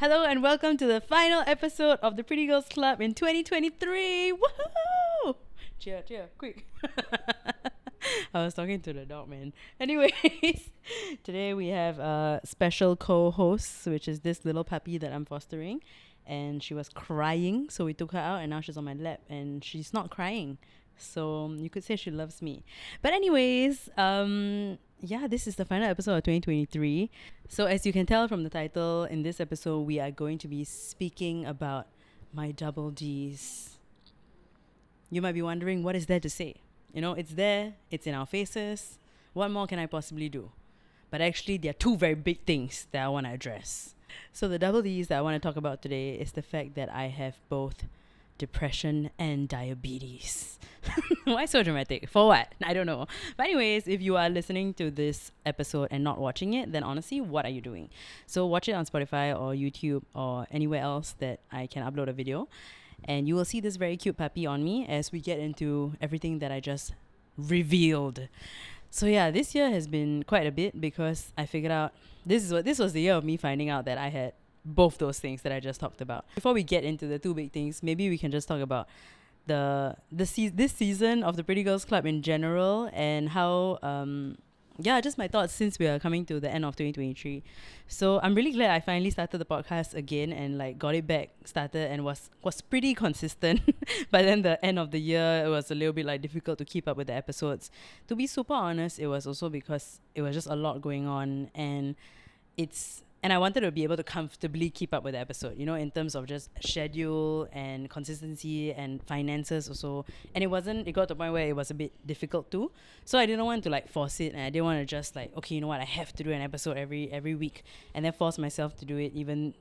Hello and welcome to the final episode of the Pretty Girls Club in 2023. Woohoo! Cheer, quick. I was talking to the dog, man. Anyways, today we have a special co-host, which is this little puppy that I'm fostering. And she was crying, so we took her out and now she's on my lap and she's not crying. So you could say she loves me. But anyways, this is the final episode of 2023. So as you can tell from the title, in this episode we are going to be speaking about my double D's. You might be wondering, what is there to say? You know, it's there, it's in our faces. What more can I possibly do? But actually, there are two very big things that I want to address. So the double D's that I want to talk about today is the fact that I have both depression and diabetes. Why so dramatic? For what? I don't know. But anyways, if you are listening to this episode and not watching it, then honestly, what are you doing? So watch it on Spotify or YouTube or anywhere else that I can upload a video. And you will see this very cute puppy on me as we get into everything that I just revealed. So yeah, this year has been quite a bit because I figured out this was the year of me finding out that I had both those things that I just talked about. Before we get into the two big things, maybe we can just talk about this season of the Pretty Girls Club in general and how just my thoughts since we are coming to the end of 2023. So I'm really glad I finally started the podcast again and like got it back started and was pretty consistent. But then the end of the year, it was a little bit like difficult to keep up with the episodes. To be super honest, it was also because it was just a lot going on and I wanted to be able to comfortably keep up with the episode, you know, in terms of just schedule and consistency and finances also. And it got to a point where it was a bit difficult too. So I didn't want to like force it, and I didn't want to just like, okay, you know what, I have to do an episode every week and then force myself to do it even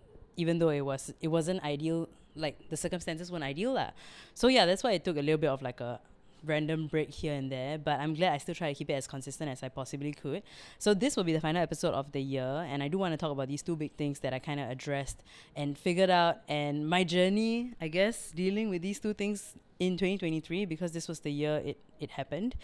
though it wasn't ideal, like the circumstances weren't ideal lah. So yeah, that's why it took a little bit of like a random break here and there, but I'm glad I still try to keep it as consistent as I possibly could. So this will be the final episode of the year, and I do want to talk about these two big things that I kind of addressed and figured out, and my journey, I guess, dealing with these two things in 2023, because this was the year it happened.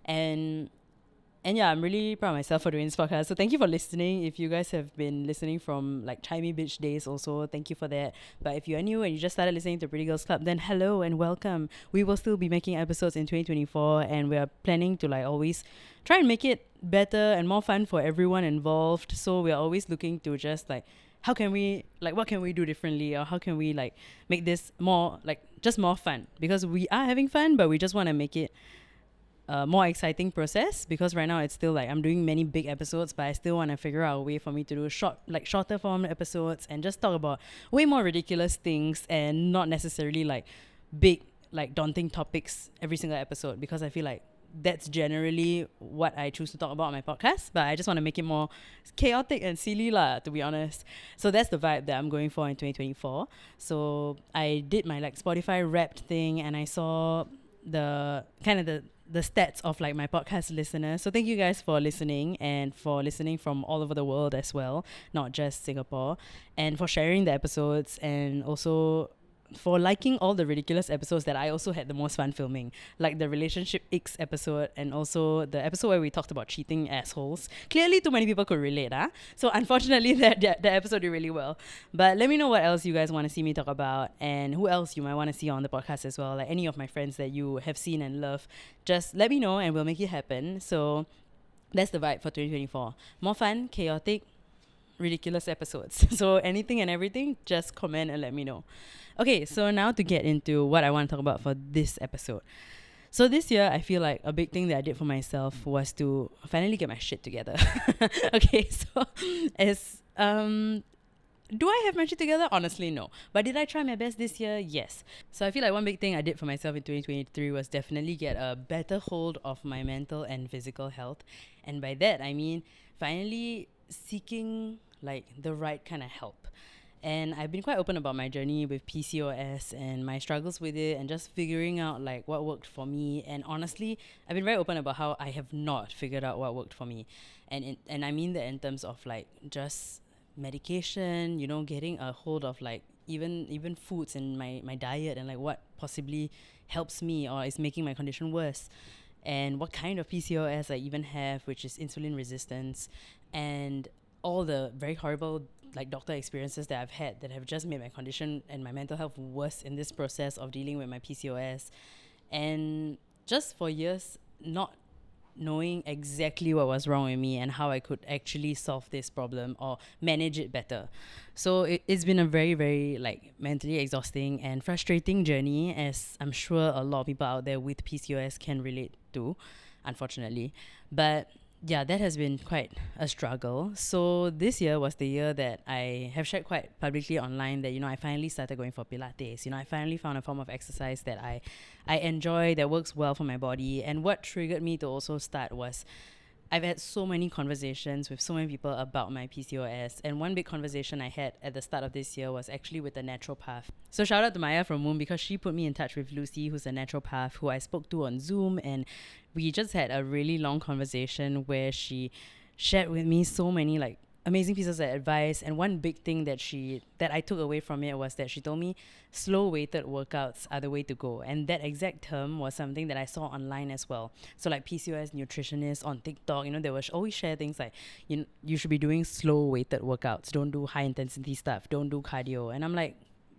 And yeah, I'm really proud of myself for doing this podcast. So thank you for listening. If you guys have been listening from like Chimey Beach days also, thank you for that. But if you're new and you just started listening to Pretty Girls Club, then hello and welcome. We will still be making episodes in 2024, and we are planning to like always try and make it better and more fun for everyone involved. So we are always looking to just like, how can we, like, what can we do differently, or how can we like make this more like just more fun? Because we are having fun, but we just want to make it more exciting process, because right now it's still like I'm doing many big episodes, but I still want to figure out a way for me to do shorter form episodes and just talk about way more ridiculous things and not necessarily like big, like daunting topics every single episode, because I feel like that's generally what I choose to talk about on my podcast, but I just want to make it more chaotic and silly lah, to be honest. So that's the vibe that I'm going for in 2024. So I did my like Spotify Wrapped thing, and I saw the stats of like my podcast listeners. So thank you guys for listening, and for listening from all over the world as well, not just Singapore, and for sharing the episodes, and also for liking all the ridiculous episodes that I also had the most fun filming, like the Relationship X episode, and also the episode where we talked about cheating assholes. Clearly too many people could relate, so unfortunately that episode did really well. But let me know what else you guys want to see me talk about, and who else you might want to see on the podcast as well, like any of my friends that you have seen and love. Just let me know and we'll make it happen. So that's the vibe for 2024. More fun, chaotic, ridiculous episodes. So anything and everything, just comment and let me know. Okay, so now to get into what I want to talk about for this episode. So this year, I feel like a big thing that I did for myself was to finally get my shit together. Okay, so do I have my shit together? Honestly, no. But did I try my best this year? Yes. So I feel like one big thing I did for myself in 2023 was definitely get a better hold of my mental and physical health. And by that, I mean finally seeking like the right kind of help. And I've been quite open about my journey with PCOS and my struggles with it, and just figuring out like what worked for me. And honestly, I've been very open about how I have not figured out what worked for me. And I mean that in terms of like just medication, you know, getting a hold of like even foods in my diet, and like what possibly helps me or is making my condition worse. And what kind of PCOS I even have, which is insulin resistance, and all the very horrible like doctor experiences that I've had that have just made my condition and my mental health worse in this process of dealing with my PCOS. And just for years, not knowing exactly what was wrong with me and how I could actually solve this problem or manage it better. So it's been a very, very like mentally exhausting and frustrating journey, as I'm sure a lot of people out there with PCOS can relate to, unfortunately. But yeah, that has been quite a struggle. So this year was the year that I have shared quite publicly online that, I finally started going for Pilates. I finally found a form of exercise that I enjoy, that works well for my body. And what triggered me to also start was I've had so many conversations with so many people about my PCOS, and one big conversation I had at the start of this year was actually with a naturopath. So shout out to Maya from Moon, because she put me in touch with Lucy, who's a naturopath who I spoke to on Zoom, and we just had a really long conversation where she shared with me so many like amazing pieces of advice. And one big thing that I took away from it was that she told me slow weighted workouts are the way to go. And that exact term was something that I saw online as well. So like PCOS nutritionists on TikTok, they will always share things like, you should be doing slow weighted workouts. Don't do high intensity stuff. Don't do cardio. And I'm like,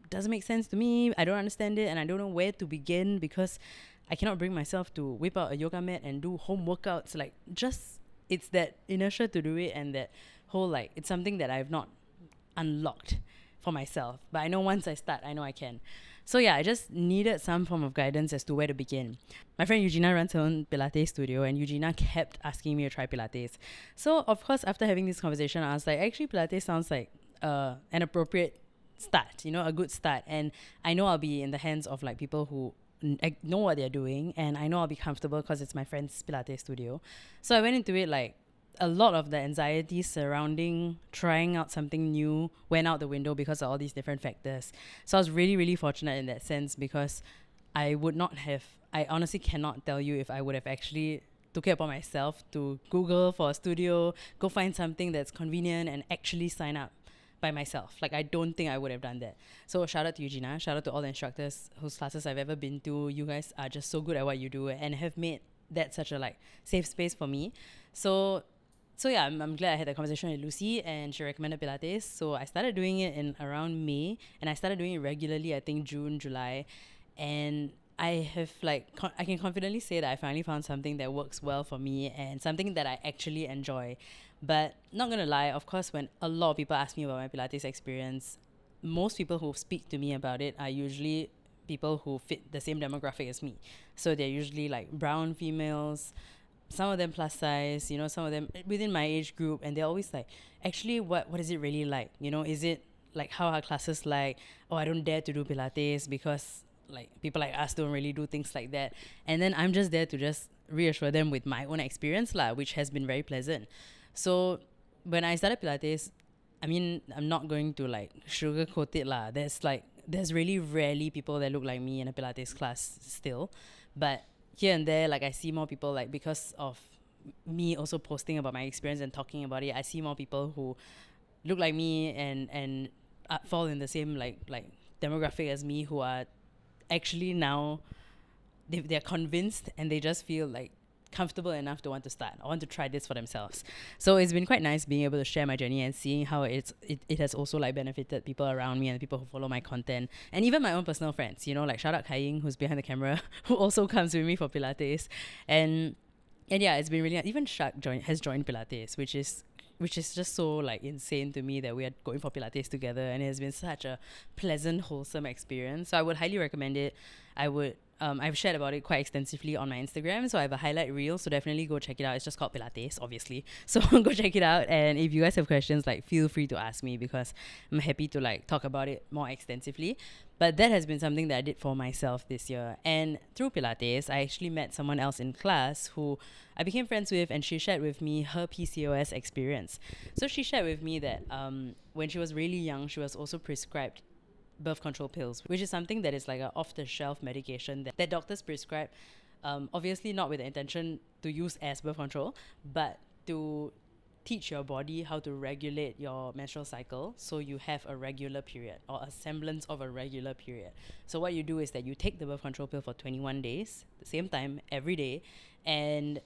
doesn't make sense to me. I don't understand it. And I don't know where to begin, because I cannot bring myself to whip out a yoga mat and do home workouts. Like, just, it's that inertia to do it, and that whole like, it's something that I've not unlocked for myself. But I know once I start, I know I can. So yeah, I just needed some form of guidance as to where to begin. My friend Eugenia runs her own Pilates studio, and Eugenia kept asking me to try Pilates. So of course, after having this conversation, I was like, actually Pilates sounds like an appropriate start, a good start. And I know I'll be in the hands of like people who know what they're doing, and I know I'll be comfortable because it's my friend's Pilates studio. So I went into it like, a lot of the anxiety surrounding trying out something new went out the window because of all these different factors. So I was really, really fortunate in that sense, because I honestly cannot tell you if I would have actually took it upon myself to Google for a studio, go find something that's convenient and actually sign up by myself. Like, I don't think I would have done that. So shout out to Eugenia, shout out to all the instructors whose classes I've ever been to. You guys are just so good at what you do and have made that such a like safe space for me. So yeah, I'm glad I had a conversation with Lucy, and she recommended Pilates. So I started doing it in around May, and I started doing it regularly, I think June, July. And I have I can confidently say that I finally found something that works well for me and something that I actually enjoy. But not gonna lie, of course, when a lot of people ask me about my Pilates experience, most people who speak to me about it are usually people who fit the same demographic as me. So they're usually like brown females, some of them plus size, some of them within my age group, and they're always like, actually, what is it really like? Is it like how are classes like? Oh, I don't dare to do Pilates because like people like us don't really do things like that. And then I'm just there to just reassure them with my own experience which has been very pleasant. So when I started Pilates, I mean, I'm not going to like sugarcoat it there's really rarely people that look like me in a Pilates class still, but here and there, like I see more people, like because of me also posting about my experience and talking about it, I see more people who look like me and fall in the same like demographic as me, who are actually now they're convinced and they just feel like comfortable enough to want to start. I want to try this for themselves. So it's been quite nice being able to share my journey and seeing how it has also like benefited people around me and the people who follow my content, and even my own personal friends, like shout out Kai Ying, who's behind the camera, who also comes with me for Pilates. And yeah, it's been really, even Shak has joined Pilates, which is just so like insane to me that we are going for Pilates together, and it has been such a pleasant, wholesome experience. So I would highly recommend it. I've shared about it quite extensively on my Instagram, so I have a highlight reel, so definitely go check it out. It's just called Pilates, obviously. So go check it out, and if you guys have questions, like feel free to ask me, because I'm happy to like talk about it more extensively. But that has been something that I did for myself this year. And through Pilates, I actually met someone else in class who I became friends with, and she shared with me her PCOS experience. So she shared with me that when she was really young, she was also prescribed birth control pills, which is something that is like an off-the-shelf medication that doctors prescribe, obviously not with the intention to use as birth control, but to teach your body how to regulate your menstrual cycle so you have a regular period or a semblance of a regular period. So what you do is that you take the birth control pill for 21 days, the same time every day, and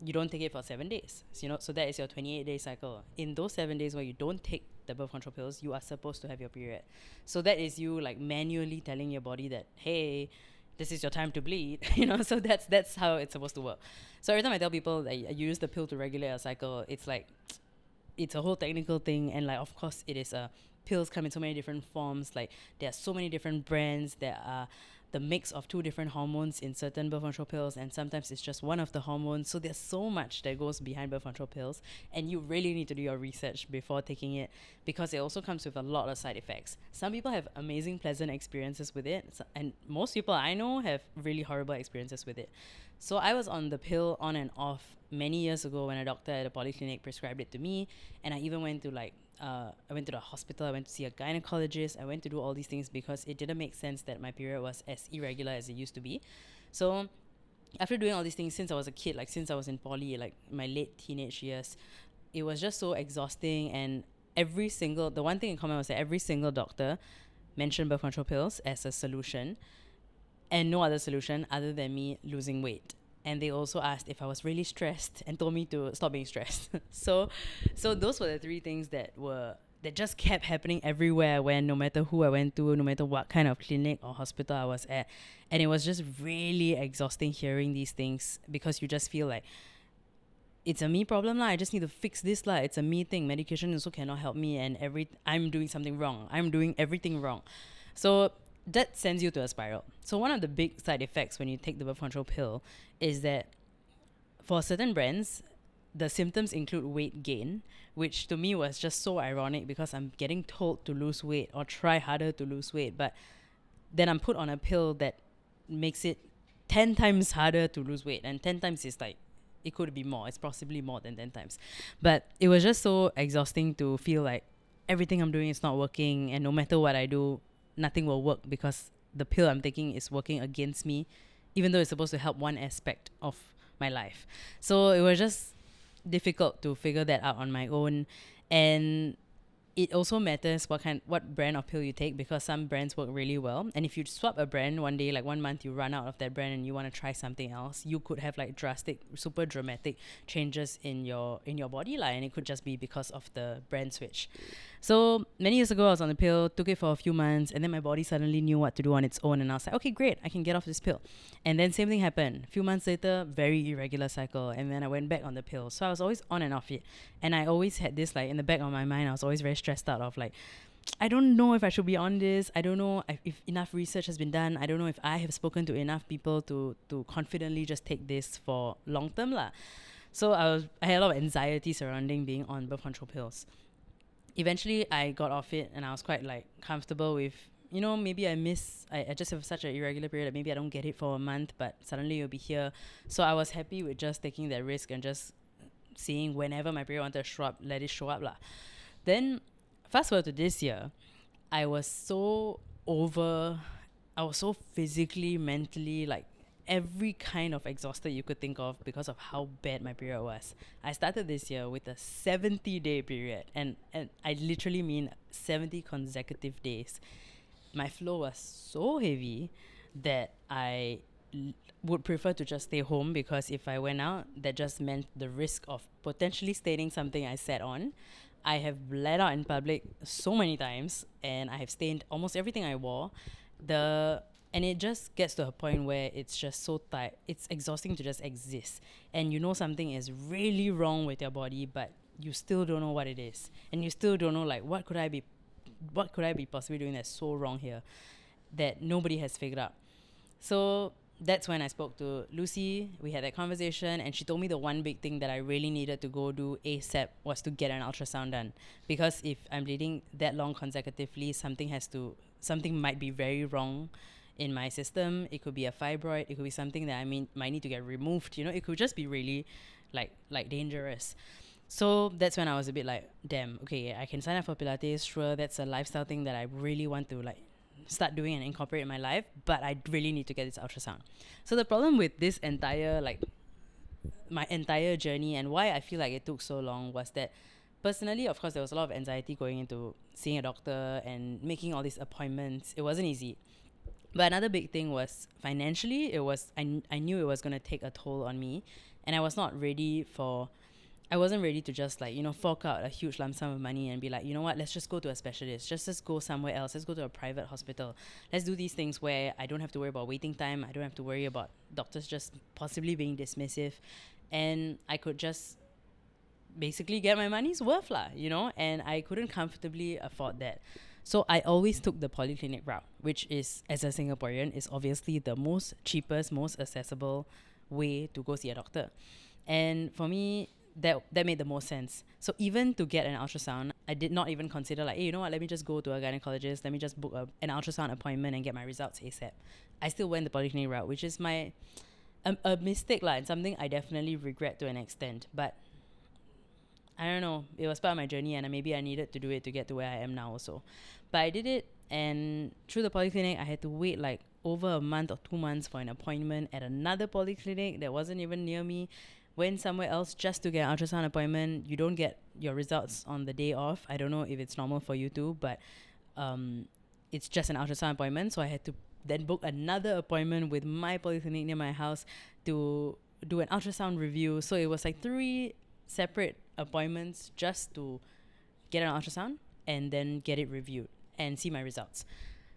you don't take it for 7 days. So that is your 28-day cycle. In those 7 days where you don't take the birth control pills, you are supposed to have your period. So that is you like manually telling your body that, hey, this is your time to bleed. So that's how it's supposed to work. So every time I tell people that you use the pill to regulate your cycle, it's like it's a whole technical thing, and like of course it is a pills come in so many different forms. Like there are so many different brands. There are the mix of two different hormones in certain birth control pills, and sometimes it's just one of the hormones. So there's so much that goes behind birth control pills, and you really need to do your research before taking it, because it also comes with a lot of side effects. Some people have amazing, pleasant experiences with it, and most people I know have really horrible experiences with it. So I was on the pill on and off many years ago when a doctor at a polyclinic prescribed it to me, and I even went to I went to the hospital, I went to see a gynecologist, I went to do all these things because it didn't make sense that my period was as irregular as it used to be. So after doing all these things since I was a kid, like since I was in poly, like my late teenage years, it was just so exhausting. And the one thing in common was that every single doctor mentioned birth control pills as a solution, and no other solution other than me losing weight. And they also asked if I was really stressed and told me to stop being stressed. So those were the three things that just kept happening everywhere I went, no matter who I went to, no matter what kind of clinic or hospital I was at. And it was just really exhausting hearing these things, because you just feel like it's a me problem lah. I just need to fix this lah. It's a me thing. Medication also cannot help me, and I'm doing something wrong. I'm doing everything wrong. So that sends you to a spiral. So one of the big side effects when you take the birth control pill is that for certain brands, the symptoms include weight gain, which to me was just so ironic, because I'm getting told to lose weight or try harder to lose weight, but then I'm put on a pill that makes it 10 times harder to lose weight. And 10 times is like, it could be more. It's possibly more than 10 times. But it was just so exhausting to feel like everything I'm doing is not working, and no matter what I do, nothing will work because the pill I'm taking is working against me, even though it's supposed to help one aspect of my life. So it was just difficult to figure that out on my own. And it also matters what brand of pill you take, because some brands work really well. And if you swap a brand one day, like 1 month you run out of that brand and you want to try something else, you could have like super dramatic changes in your body line, and it could just be because of the brand switch. So many years ago I was on the pill, took it for a few months, and then my body suddenly knew what to do on its own, and I was like, okay, great, I can get off this pill. And then same thing happened. A few months later, very irregular cycle, and then I went back on the pill. So I was always on and off it. And I always had this like in the back of my mind, I was always very stressed out of like, I don't know if I should be on this. I don't know if enough research has been done. I don't know if I have spoken to enough people to confidently just take this for long term lah. So I had a lot of anxiety surrounding being on birth control pills. Eventually I got off it, and I was quite like comfortable with, maybe I just have such an irregular period that maybe I don't get it for a month, but suddenly you'll be here. So I was happy with just taking that risk and just seeing whenever my period wanted to show up, let it show up lah. Then fast forward to this year, I was so physically, mentally, like every kind of exhausted you could think of because of how bad my period was. I started this year with a 70-day period, and I literally mean 70 consecutive days. My flow was so heavy that I would prefer to just stay home, because if I went out, that just meant the risk of potentially staining something I sat on. I have bled out in public so many times, and I have stained almost everything I wore. And it just gets to a point where it's just so tight. It's exhausting to just exist. And you know something is really wrong with your body, but you still don't know what it is. And you still don't know, like, what could I be possibly doing that's so wrong here that nobody has figured out. So that's when I spoke to Lucy. We had that conversation, and she told me the one big thing that I really needed to go do ASAP was to get an ultrasound done. Because if I'm bleeding that long consecutively, something might be very wrong in my system. It could be a fibroid. It could be something that might need to get removed. It could just be really like dangerous. So that's when I was a bit like, damn, okay, I can sign up for Pilates. Sure, that's a lifestyle thing that I really want to like start doing and incorporate in my life, but I really need to get this ultrasound. So the problem with this my entire journey, and why I feel like it took so long, was that personally, of course, there was a lot of anxiety going into seeing a doctor and making all these appointments. It wasn't easy. But another big thing was financially. I knew it was going to take a toll on me, and I was not ready for I wasn't ready to just like, fork out a huge lump sum of money and be like, you know what, let's just go to a specialist. Just go somewhere else. Let's go to a private hospital. Let's do these things where I don't have to worry about waiting time. I don't have to worry about doctors just possibly being dismissive. And I could just basically get my money's worth lah, and I couldn't comfortably afford that. So I always took the polyclinic route, which is, as a Singaporean, is obviously the most cheapest, most accessible way to go see a doctor. And for me, that made the most sense. So even to get an ultrasound, I did not even consider like, hey, you know what, let me just go to a gynecologist, let me just book an ultrasound appointment and get my results ASAP. I still went the polyclinic route, which is a mistake and something I definitely regret to an extent. But I don't know, it was part of my journey, and maybe I needed to do it to get to where I am now also. But I did it, and through the polyclinic, I had to wait like over a month or 2 months for an appointment at another polyclinic that wasn't even near me. Went somewhere else just to get an ultrasound appointment. You don't get your results on the day off. I don't know if it's normal for you too, but it's just an ultrasound appointment. So I had to then book another appointment with my polyclinic near my house to do an ultrasound review. So it was like 3 separate appointments just to get an ultrasound and then get it reviewed and see my results.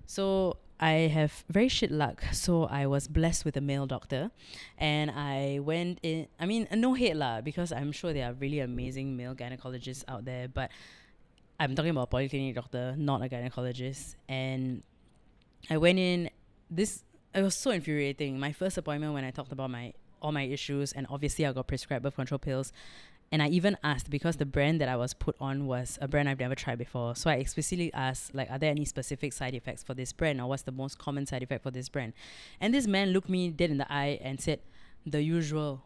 So I have very shit luck. So I was blessed with a male doctor, and I went in. I mean, no hate lah, because I'm sure there are really amazing male gynecologists out there, but I'm talking about a polyclinic doctor, not a gynecologist. And I went in. It was so infuriating. My first appointment, when I talked about all my issues, and obviously I got prescribed birth control pills. And I even asked, because the brand that I was put on was a brand I've never tried before. So I explicitly asked, like, are there any specific side effects for this brand, or what's the most common side effect for this brand? And this man looked me dead in the eye and said, the usual.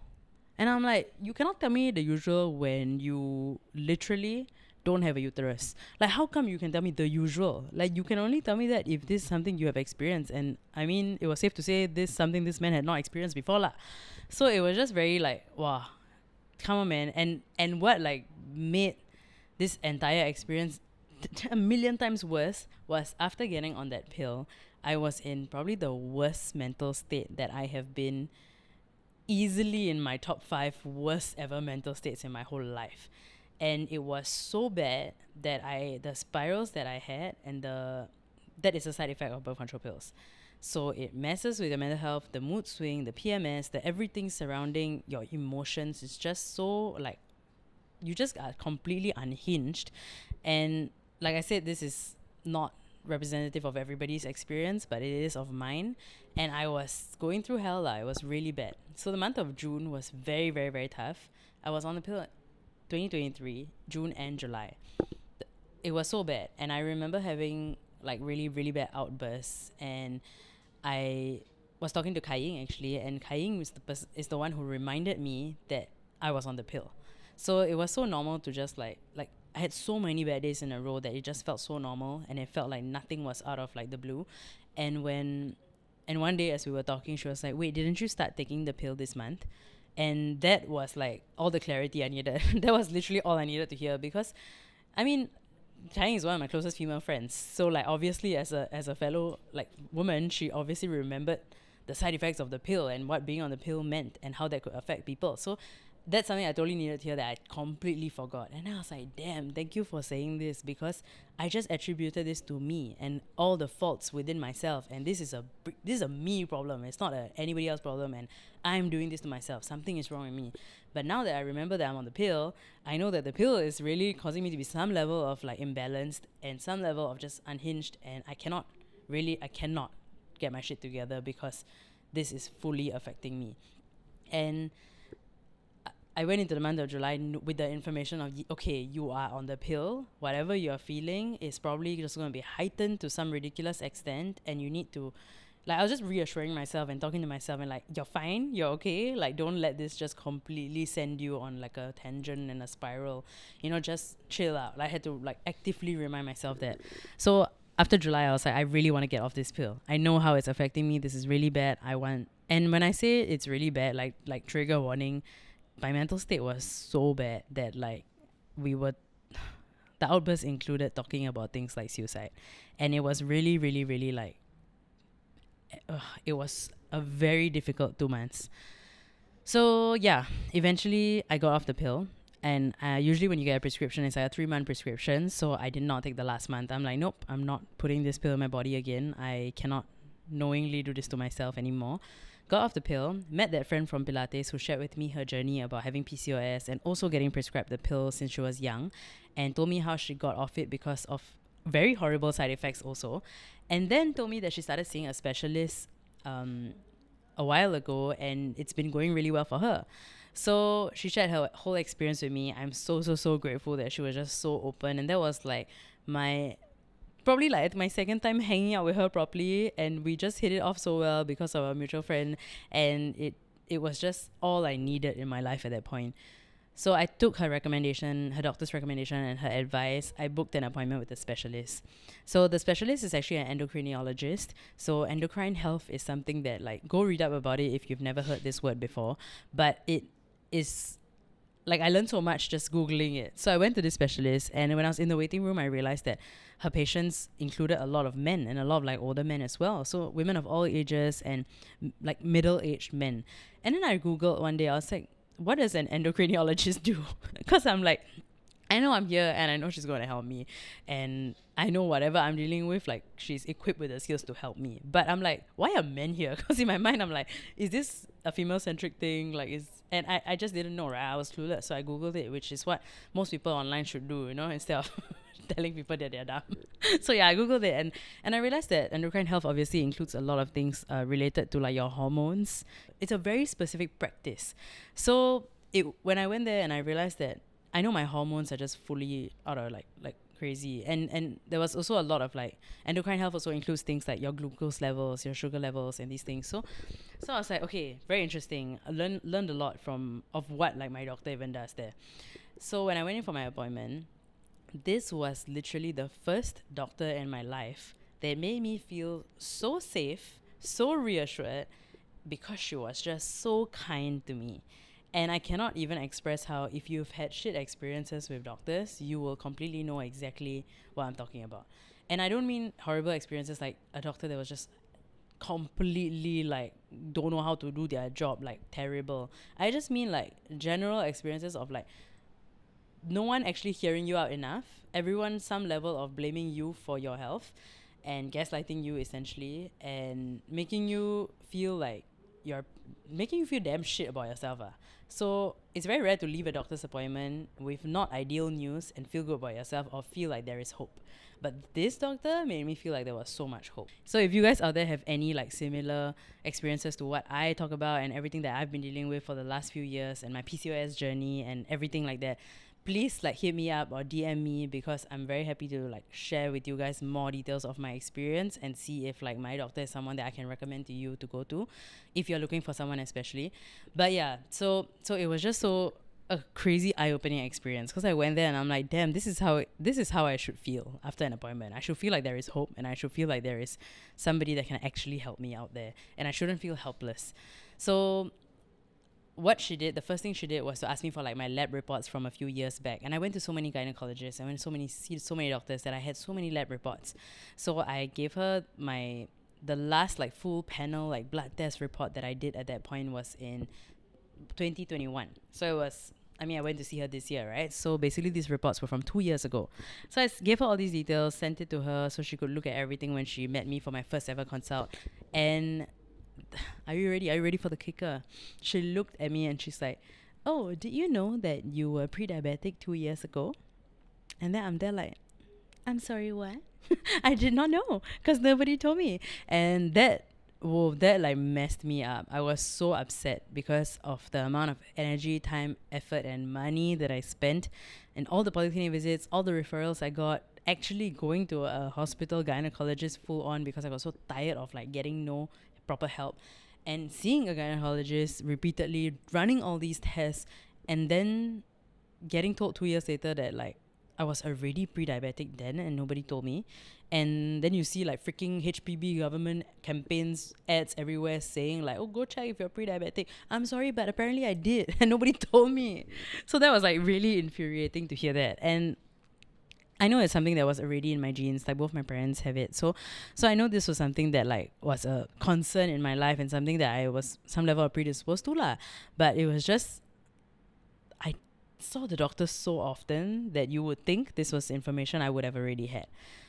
And I'm like, you cannot tell me the usual when you literally don't have a uterus. Like, how come you can tell me the usual? Like, you can only tell me that if this is something you have experienced. And I mean, it was safe to say this is something this man had not experienced before lah. So it was just very like, wow, come on, man. And what like made this entire experience a million times worse was, after getting on that pill, I was in probably the worst mental state that I have been, easily in my top 5 worst ever mental states in my whole life. And it was so bad that the spirals that I had, and that is a side effect of birth control pills. So it messes with your mental health, the mood swing, the PMS, the everything surrounding your emotions. It's just so like, you just are completely unhinged. And like I said, this is not representative of everybody's experience, but it is of mine. And I was going through hell. It was really bad. So the month of June was very, very, very tough. I was on the pill 2023, June and July. It was so bad. And I remember having like really, really bad outbursts. And I was talking to Kai Ying actually, and Kai Ying is the one who reminded me that I was on the pill. So it was so normal to just like I had so many bad days in a row that it just felt so normal, and it felt like nothing was out of like the blue. And one day as we were talking, she was like, wait, didn't you start taking the pill this month? And that was like all the clarity I needed. That was literally all I needed to hear, because I mean, Chang is one of my closest female friends. So like, obviously as a fellow like woman, she obviously remembered the side effects of the pill and what being on the pill meant and how that could affect people. So that's something I totally needed to hear that I completely forgot. And I was like, damn, thank you for saying this, because I just attributed this to me and all the faults within myself. And this is a me problem. It's not anybody else problem. And I'm doing this to myself. Something is wrong with me. But now that I remember that I'm on the pill, I know that the pill is really causing me to be some level of like imbalanced and some level of just unhinged. And I cannot get my shit together, because this is fully affecting me. And I went into the month of July with the information of, okay, you are on the pill. Whatever you're feeling is probably just going to be heightened to some ridiculous extent, and you need to, like, I was just reassuring myself and talking to myself and like, you're fine, you're okay. Like, don't let this just completely send you on like a tangent and a spiral. Just chill out. Like, I had to like actively remind myself that. So after July, I was like, I really want to get off this pill. I know how it's affecting me. This is really bad. And when I say it's really bad, like trigger warning, my mental state was so bad that like the outburst included talking about things like suicide. And it was really, really, really like, it was a very difficult 2 months. So yeah, eventually I got off the pill. And usually when you get a prescription, it's like a 3-month prescription. So I did not take the last month. I'm like, nope, I'm not putting this pill in my body again. I cannot knowingly do this to myself anymore. Got off the pill, met that friend from Pilates who shared with me her journey about having PCOS and also getting prescribed the pill since she was young, and told me how she got off it because of very horrible side effects also. And then told me that she started seeing a specialist a while ago and it's been going really well for her. So she shared her whole experience with me. I'm so grateful that she was just so open. And that was like probably like my second time hanging out with her properly, and we just hit it off so well because of our mutual friend, and it was just all I needed in my life at that point. So I took her recommendation, her doctor's recommendation and her advice. I booked an appointment with a specialist. So the specialist is actually an endocrinologist. So endocrine health is something that, like, go read up about it if you've never heard this word before. But it is, like, I learned so much just Googling it. So I went to this specialist, and when I was in the waiting room, I realized that her patients included a lot of men and a lot of like older men as well. So women of all ages and like middle-aged men. And then I Googled one day, I was like, what does an endocrinologist do? Because I'm like, I know I'm here and I know she's going to help me. And I know whatever I'm dealing with, like, she's equipped with the skills to help me. But I'm like, why are men here? Because in my mind, I'm like, is this a female-centric thing? And I just didn't know, right? I was clueless. So I Googled it, which is what most people online should do, you know, instead of telling people that they're dumb. So yeah, I Googled it and I realized that endocrine health obviously includes a lot of things related to like your hormones. It's a very specific practice. So when I went there and I realized that I know my hormones are just fully out of like crazy, and there was also a lot of like endocrine health also includes things like your glucose levels, your sugar levels, and these things. So I was like, okay, very interesting. I learned a lot of what like my doctor even does there. So when I went in for my appointment, this was literally the first doctor in my life that made me feel so safe, so reassured, because she was just so kind to me. And I cannot even express how, if you've had shit experiences with doctors, you will completely know exactly what I'm talking about. And I don't mean horrible experiences like a doctor that was just completely like don't know how to do their job, like terrible. I just mean like general experiences of like no one actually hearing you out enough, everyone some level of blaming you for your health and gaslighting you essentially, and making you feel damn shit about yourself. So it's very rare to leave a doctor's appointment with not ideal news and feel good about yourself or feel like there is hope. But this doctor made me feel like there was so much hope. So if you guys out there have any like similar experiences to what I talk about and everything that I've been dealing with for the last few years and my PCOS journey and everything like that, please like hit me up or DM me, because I'm very happy to like share with you guys more details of my experience and see if like my doctor is someone that I can recommend to you to go to if you're looking for someone especially. But yeah, so it was just so a crazy eye-opening experience, because I went there and I'm like, damn, this is how I should feel after an appointment. I should feel like there is hope, and I should feel like there is somebody that can actually help me out there, and I shouldn't feel helpless. So the first thing she did was to ask me for like my lab reports from a few years back. And I went to so many gynecologists, I went to see so many doctors that I had so many lab reports. So I gave her the last like full panel like blood test report that I did at that point was in 2021. So I went to see her this year, right? So basically these reports were from 2 years ago. So I gave her all these details, sent it to her so she could look at everything when she met me for my first ever consult. And are you ready for the kicker? She looked at me and she's like, oh, did you know that you were pre-diabetic 2 years ago? And then I'm there like, I'm sorry, what? I did not know, because nobody told me. And that like messed me up. I was so upset because of the amount of energy, time, effort and money that I spent, and all the polyclinic visits, all the referrals I got, actually going to a hospital gynecologist full on, because I got so tired of like getting no proper help, and seeing a gynecologist repeatedly, running all these tests, and then getting told 2 years later that like I was already pre-diabetic then and nobody told me. And then you see like freaking HPB government campaigns, ads everywhere saying like, oh, go check if you're pre-diabetic. I'm sorry, but apparently I did and nobody told me. So that was like really infuriating to hear that. And I know it's something that was already in my genes, like both my parents have it. So I know this was something that like was a concern in my life and something that I was some level of predisposed to lah. But it was just, saw the doctor so often that you would think this was information I would have already had.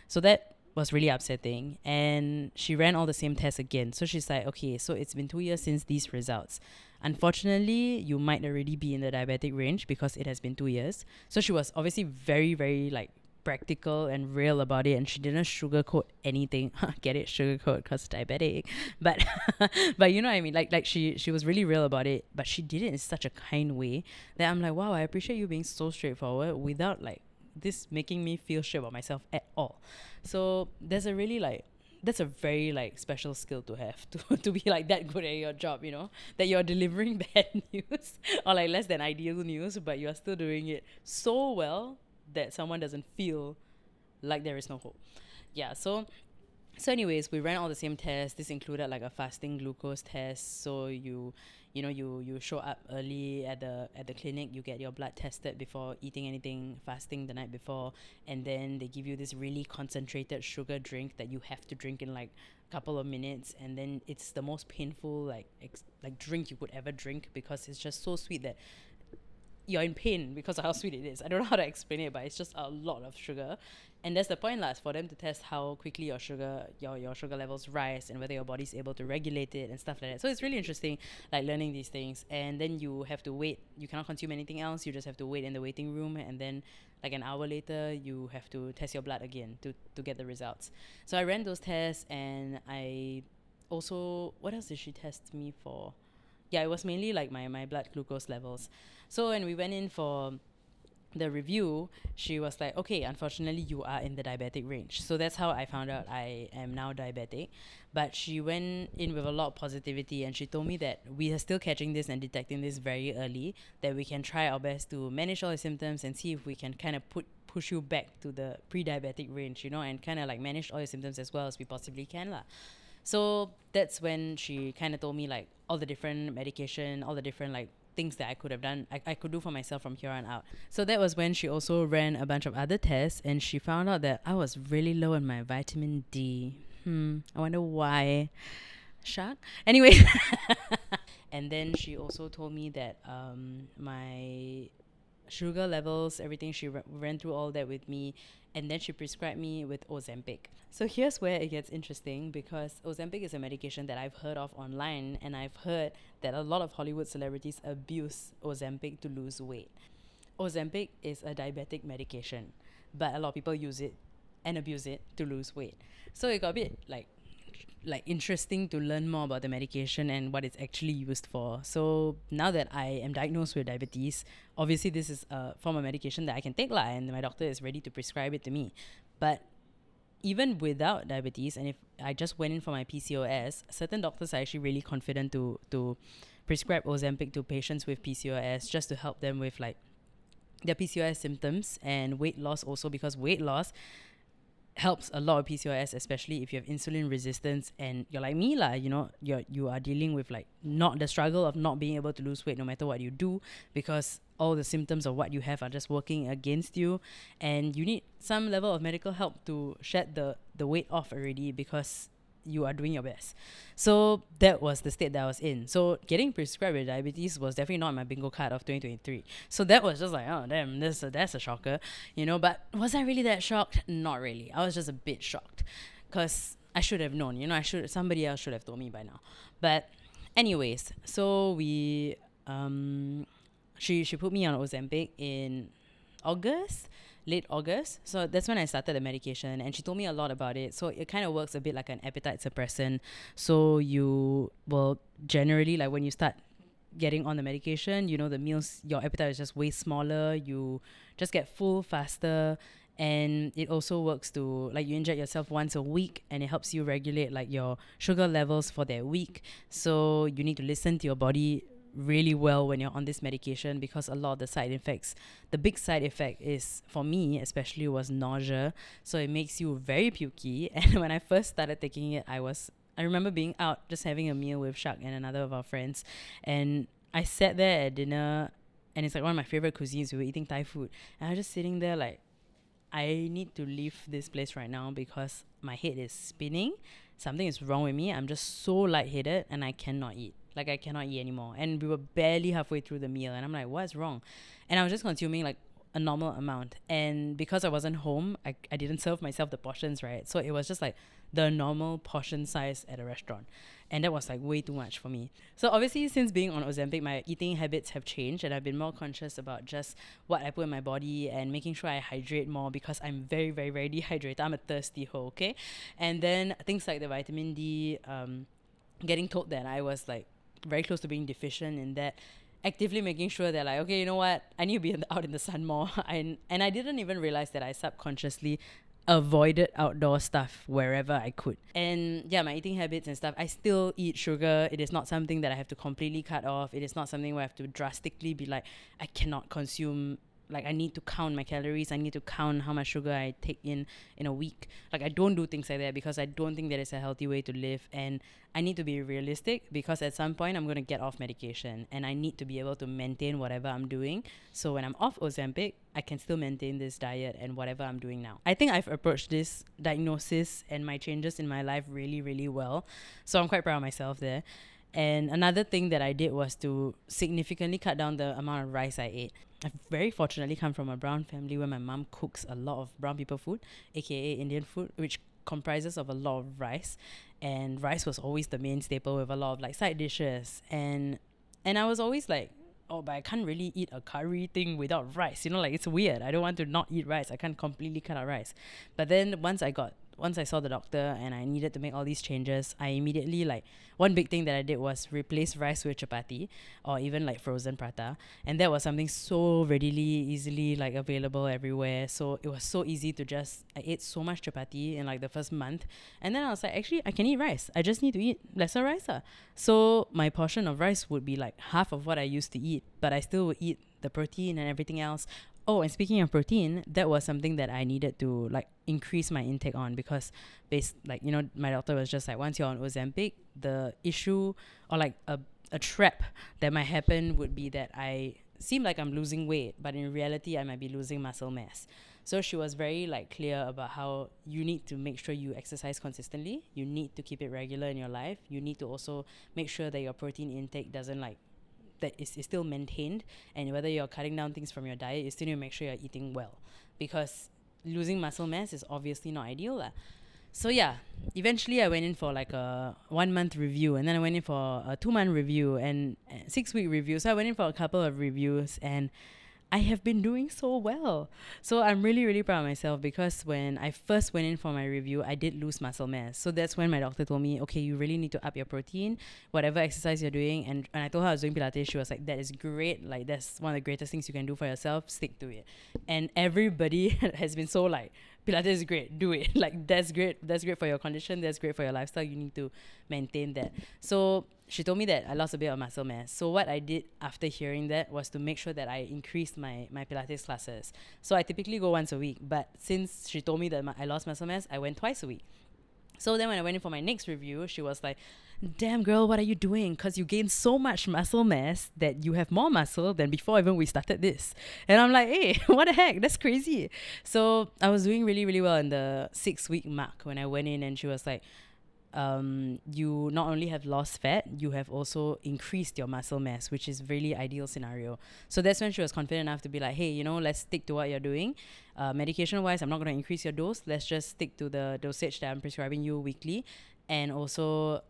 So that was really upsetting. And she ran all the same tests again. So she's like, okay, so it's been 2 years since these results. Unfortunately, you might already be in the diabetic range because it has been 2 years. So she was obviously very, very like practical and real about it, and she didn't sugarcoat anything. Get it, sugarcoat, because diabetic. But but you know what I mean, like she was really real about it, but she did it in such a kind way that I'm like, wow, I appreciate you being so straightforward without like this making me feel shit about myself at all. So that's a very like special skill to have to be like that good at your job, that you're delivering bad news or like less than ideal news, but you're still doing it so well that someone doesn't feel like there is no hope. Yeah, so anyways, we ran all the same tests. This included like a fasting glucose test. So you show up early at the clinic, you get your blood tested before eating anything, fasting the night before, and then they give you this really concentrated sugar drink that you have to drink in like a couple of minutes, and then it's the most painful like drink you could ever drink because it's just so sweet that you're in pain because of how sweet it is. I don't know how to explain it, but it's just a lot of sugar. And that's the point last for them to test how quickly your sugar levels rise and whether your body's able to regulate it and stuff like that. So it's really interesting, like learning these things. And then you have to wait. You cannot consume anything else. You just have to wait in the waiting room, and then like an hour later you have to test your blood again to get the results. So I ran those tests, and I also, what else did she test me for? Yeah, it was mainly like my blood glucose levels. So when we went in for the review, she was like, okay, unfortunately you are in the diabetic range. So that's how I found out I am now diabetic. But she went in with a lot of positivity, and she told me that we are still catching this and detecting this very early, that we can try our best to manage all the symptoms and see if we can kind of push you back to the pre-diabetic range, and kind of like manage all your symptoms as well as we possibly can lah. So that's when she kind of told me like all the different medication, all the different like things that I could have done, I could do for myself from here on out. So that was when she also ran a bunch of other tests, and she found out that I was really low in my vitamin D. I wonder why. Shock. Anyway. And then she also told me that my sugar levels, everything, she ran through all that with me, and then she prescribed me with Ozempic. So here's where it gets interesting, because Ozempic is a medication that I've heard of online, and I've heard that a lot of Hollywood celebrities abuse Ozempic to lose weight. Ozempic is a diabetic medication, but a lot of people use it and abuse it to lose weight. So it got a bit like interesting to learn more about the medication and what it's actually used for. So now that I am diagnosed with diabetes, obviously this is a form of medication that I can take lah, and my doctor is ready to prescribe it to me. But even without diabetes, and if I just went in for my PCOS, certain doctors are actually really confident to prescribe Ozempic to patients with PCOS just to help them with like their PCOS symptoms and weight loss also, because weight loss helps a lot of PCOS, especially if you have insulin resistance and you're like me lah, you are dealing with like not the struggle of not being able to lose weight no matter what you do, because all the symptoms of what you have are just working against you, and you need some level of medical help to shed the weight off already, because you are doing your best. So that was the state that I was in. So getting prescribed with diabetes was definitely not my bingo card of 2023. So that was just like, oh damn, that's a shocker, But was I really that shocked? Not really. I was just a bit shocked, because I should have known. Somebody else should have told me by now. But anyways, so we she put me on Ozempic in late August. So that's when I started the medication, and she told me a lot about it. So it kind of works a bit like an appetite suppressant. So you will generally, like when you start getting on the medication, the meals, your appetite is just way smaller. You just get full faster. And it also works to, like, you inject yourself once a week, and it helps you regulate like your sugar levels for that week. So you need to listen to your body really well when you're on this medication, because a lot of the side effects, the big side effect is, for me especially, was nausea. So it makes you very pukey. And when I first started taking it, I remember being out just having a meal with Shak and another of our friends, and I sat there at dinner, and it's like one of my favorite cuisines. We were eating Thai food, and I was just sitting there like, I need to leave this place right now because my head is spinning. Something is wrong with me. I'm just so lightheaded and I cannot eat. Like, I cannot eat anymore. And we were barely halfway through the meal. And I'm like, what's wrong? And I was just consuming like a normal amount. And because I wasn't home, I didn't serve myself the portions, right? So it was just like the normal portion size at a restaurant. And that was like way too much for me. So obviously, since being on Ozempic, my eating habits have changed, and I've been more conscious about just what I put in my body and making sure I hydrate more, because I'm very, very, very dehydrated. I'm a thirsty hoe, okay? And then things like the vitamin D, getting told that I was like very close to being deficient in that, actively making sure that like, okay, you know what, I need to be out in the sun more. And I didn't even realize that I subconsciously avoided outdoor stuff wherever I could. And yeah, my eating habits and stuff, I still eat sugar. It is not something that I have to completely cut off. It is not something where I have to drastically be like, I cannot consume, like I need to count my calories, I need to count how much sugar I take in a week. Like, I don't do things like that because I don't think that is a healthy way to live. And I need to be realistic, because at some point I'm going to get off medication and I need to be able to maintain whatever I'm doing. So when I'm off Ozempic, I can still maintain this diet and whatever I'm doing now. I think I've approached this diagnosis and my changes in my life really, really well. So I'm quite proud of myself there. And another thing that I did was to significantly cut down the amount of rice I ate. I very fortunately come from a brown family where my mom cooks a lot of brown people food, aka Indian food, which comprises of a lot of rice. And rice was always the main staple with a lot of like side dishes. And I was always like, oh, but I can't really eat a curry thing without rice. You know, like, it's weird. I don't want to not eat rice. I can't completely cut out rice. But then once I saw the doctor and I needed to make all these changes, I immediately, like, one big thing that I did was replace rice with chapati, or even like frozen prata. And that was something so readily, easily like available everywhere. So it was so easy to I ate so much chapati in like the first month. And then I was like, actually, I can eat rice. I just need to eat lesser rice. So my portion of rice would be like half of what I used to eat, but I still would eat the protein and everything else. Oh, and speaking of protein, that was something that I needed to like increase my intake on, because my doctor was just like, once you're on Ozempic, the issue, or like a trap that might happen would be that I seem like I'm losing weight, but in reality I might be losing muscle mass. So she was very like clear about how you need to make sure you exercise consistently, you need to keep it regular in your life, you need to also make sure that your protein intake doesn't like that is still maintained, and whether you're cutting down things from your diet, you still need to make sure you're eating well, because losing muscle mass is obviously not ideal. So yeah, eventually I went in for like a 1 month review, and then I went in for a 2 month review and 6 week review. So I went in for a couple of reviews, and I have been doing so well. So I'm really, really proud of myself, because when I first went in for my review, I did lose muscle mass. So that's when my doctor told me, okay, you really need to up your protein, whatever exercise you're doing. And when I told her I was doing Pilates, she was like, that is great. Like, that's one of the greatest things you can do for yourself. Stick to it. And everybody has been so like, Pilates is great, do it. Like, that's great. That's great for your condition. That's great for your lifestyle. You need to maintain that. So she told me that I lost a bit of muscle mass. So what I did after hearing that was to make sure that I increased my Pilates classes. So I typically go once a week, but since she told me that I lost muscle mass, I went twice a week. So then when I went in for my next review, she was like, damn girl, what are you doing? Because you gained so much muscle mass that you have more muscle than before even we started this. And I'm like, hey, what the heck? That's crazy. So I was doing really, really well in the 6 week mark when I went in, and she was like, you not only have lost fat, you have also increased your muscle mass, which is really ideal scenario. So that's when she was confident enough to be like, hey, you know, let's stick to what you're doing. Medication wise, I'm not going to increase your dose. Let's just stick to the dosage that I'm prescribing you weekly. And also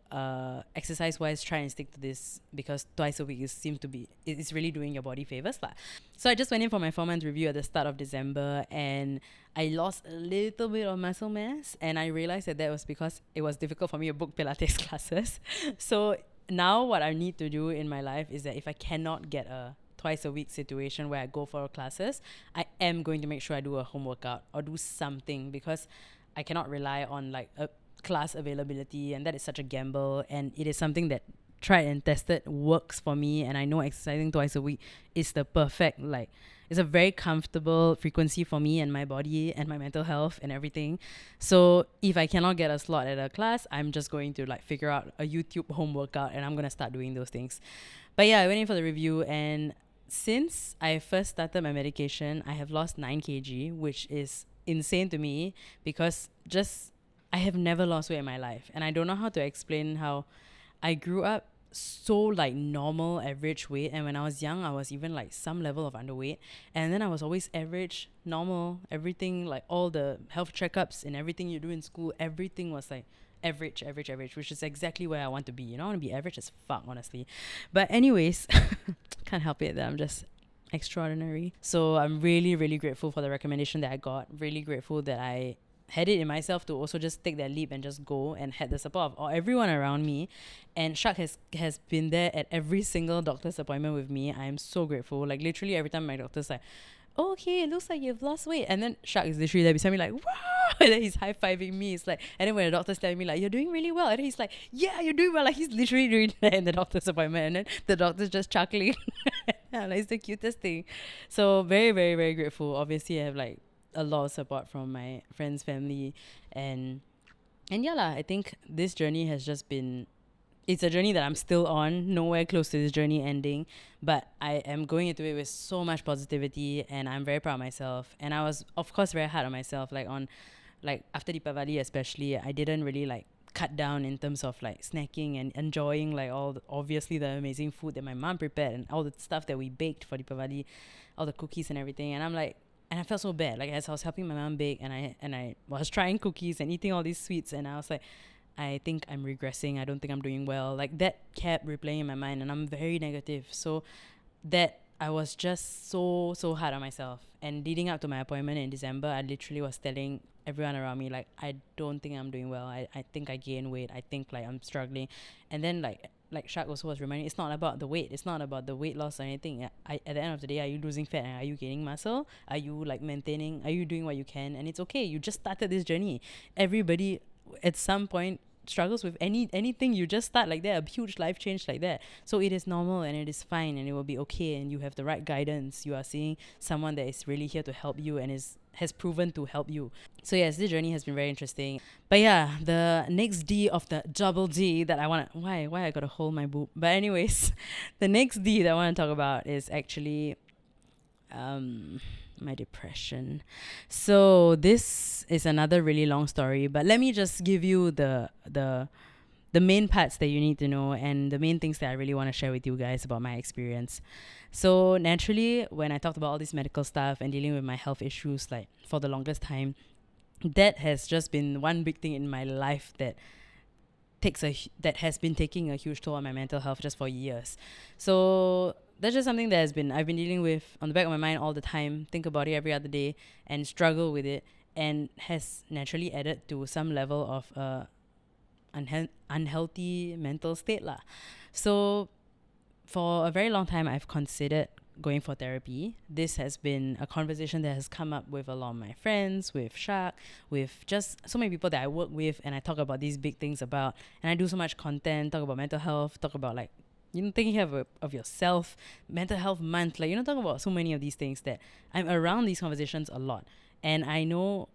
exercise wise, try and stick to this, because twice a week it's really doing your body favors lah. So I just went in for my 4 month review at the start of December, and I lost a little bit of muscle mass, and I realized that was because it was difficult for me to book Pilates classes. So now what I need to do in my life is that if I cannot get a twice a week situation where I go for classes, I am going to make sure I do a home workout or do something, because I cannot rely on like a class availability, and that is such a gamble. And it is something that tried and tested works for me, and I know exercising twice a week is the perfect, like, it's a very comfortable frequency for me and my body and my mental health and everything. So if I cannot get a slot at a class, I'm just going to like figure out a YouTube home workout, and I'm going to start doing those things. But yeah, I went in for the review, and since I first started my medication, I have lost 9 kg, which is insane to me, because I have never lost weight in my life. And I don't know how to explain how I grew up so like normal average weight, and when I was young I was even like some level of underweight, and then I was always average, normal, everything, like all the health checkups and everything you do in school, everything was like average, which is exactly where I want to be. I want to be average as fuck, honestly. But anyways, can't help it that I'm just extraordinary. So I'm really, really grateful for the recommendation that I got. Really grateful that I had it in myself to also just take that leap and just go, and had the support of everyone around me. And Shak has been there at every single doctor's appointment with me. I am so grateful. Like literally every time my doctor's like, oh, okay, it looks like you've lost weight. And then Shak is literally there beside me like, wow. And then he's high-fiving me. It's like, and then when the doctor's telling me like, you're doing really well. And then he's like, yeah, you're doing well. Like he's literally doing that in the doctor's appointment. And then the doctor's just chuckling. Yeah, like, it's the cutest thing. So very, very, very grateful. Obviously, I have like a lot of support from my friends, family, and yeah lah, I think this journey has just been, it's a journey that I'm still on, nowhere close to this journey ending, but I am going into it with so much positivity, and I'm very proud of myself. And I was of course very hard on myself, like on, like after Deepavali especially, I didn't really like cut down in terms of like snacking and enjoying like all the, obviously the amazing food that my mom prepared and all the stuff that we baked for Deepavali, all the cookies and everything. And I'm like, and I felt so bad, like as I was helping my mom bake, and I was trying cookies and eating all these sweets, and I was like, I think I'm regressing, I don't think I'm doing well. Like that kept replaying in my mind, and I'm very negative. So that I was just so hard on myself. And leading up to my appointment in December, I literally was telling everyone around me like, I don't think I'm doing well. I think I gained weight. I think like I'm struggling. And then like Shak also was reminding, it's not about the weight. It's not about the weight loss or anything. At the end of the day, are you losing fat and are you gaining muscle? Are you like maintaining? Are you doing what you can? And it's okay. You just started this journey. Everybody at some point struggles with anything. You just start like that, a huge life change like that. So it is normal and it is fine and it will be okay, and you have the right guidance. You are seeing someone that is really here to help you and has proven to help you. So yes, this journey has been very interesting. But yeah, the next D of the double D that I want to, why I gotta hold my boob. But anyways, the next D that I want to talk about is actually my depression. So this is another really long story, but let me just give you the main parts that you need to know and the main things that I really want to share with you guys about my experience. So naturally, when I talked about all this medical stuff and dealing with my health issues like for the longest time, that has just been one big thing in my life that has been taking a huge toll on my mental health just for years. So that's just something that I've been dealing with on the back of my mind all the time, think about it every other day and struggle with it, and has naturally added to some level of unhealthy mental state lah. So for a very long time, I've considered going for therapy. This has been a conversation that has come up with a lot of my friends, with Shak, with just so many people that I work with, and I talk about these big things about, and I do so much content, talk about mental health, talk about like, taking care of yourself, mental health month, like, talk about so many of these things that I'm around these conversations a lot. And I know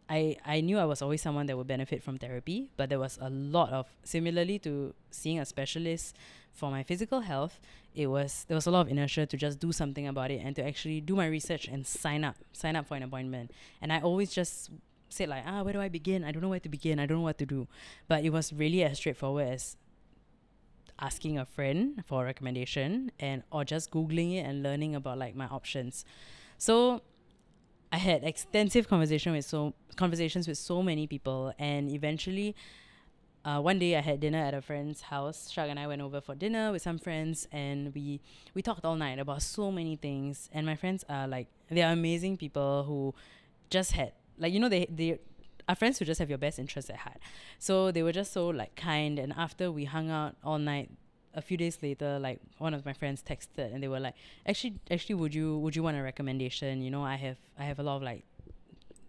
I knew I was always someone that would benefit from therapy, but there was a lot of, similarly to seeing a specialist for my physical health, there was a lot of inertia to just do something about it and to actually do my research and sign up for an appointment. And I always just said like, where do I begin? I don't know where to begin. I don't know what to do. But it was really as straightforward as asking a friend for a recommendation or just Googling it and learning about like my options. So I had extensive conversations with so many people, and eventually one day I had dinner at a friend's house. Shak and I went over for dinner with some friends, and we talked all night about so many things. And my friends are like, they are amazing people who just had like, they are friends who just have your best interests at heart. So they were just so like kind, and after we hung out all night, a few days later, like one of my friends texted and they were like, actually would you want a recommendation? I have a lot of like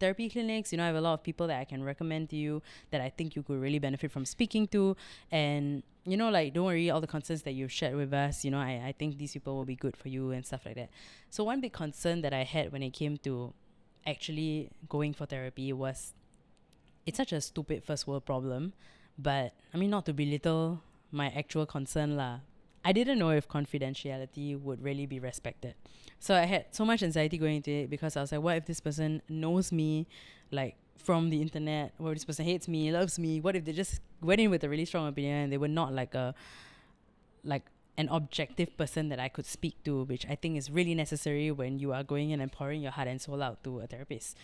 therapy clinics, I have a lot of people that I can recommend to you that I think you could really benefit from speaking to. And like, don't worry, all the concerns that you've shared with us, I think these people will be good for you and stuff like that. So one big concern that I had when it came to actually going for therapy was, it's such a stupid first world problem, but I mean, not to belittle my actual concern lah, I didn't know if confidentiality would really be respected. So I had so much anxiety going into it, because I was like, what if this person knows me like from the internet? What if this person hates me, loves me? What if they just went in with a really strong opinion and they were not like a like an objective person that I could speak to, which I think is really necessary when you are going in and pouring your heart and soul out to a therapist.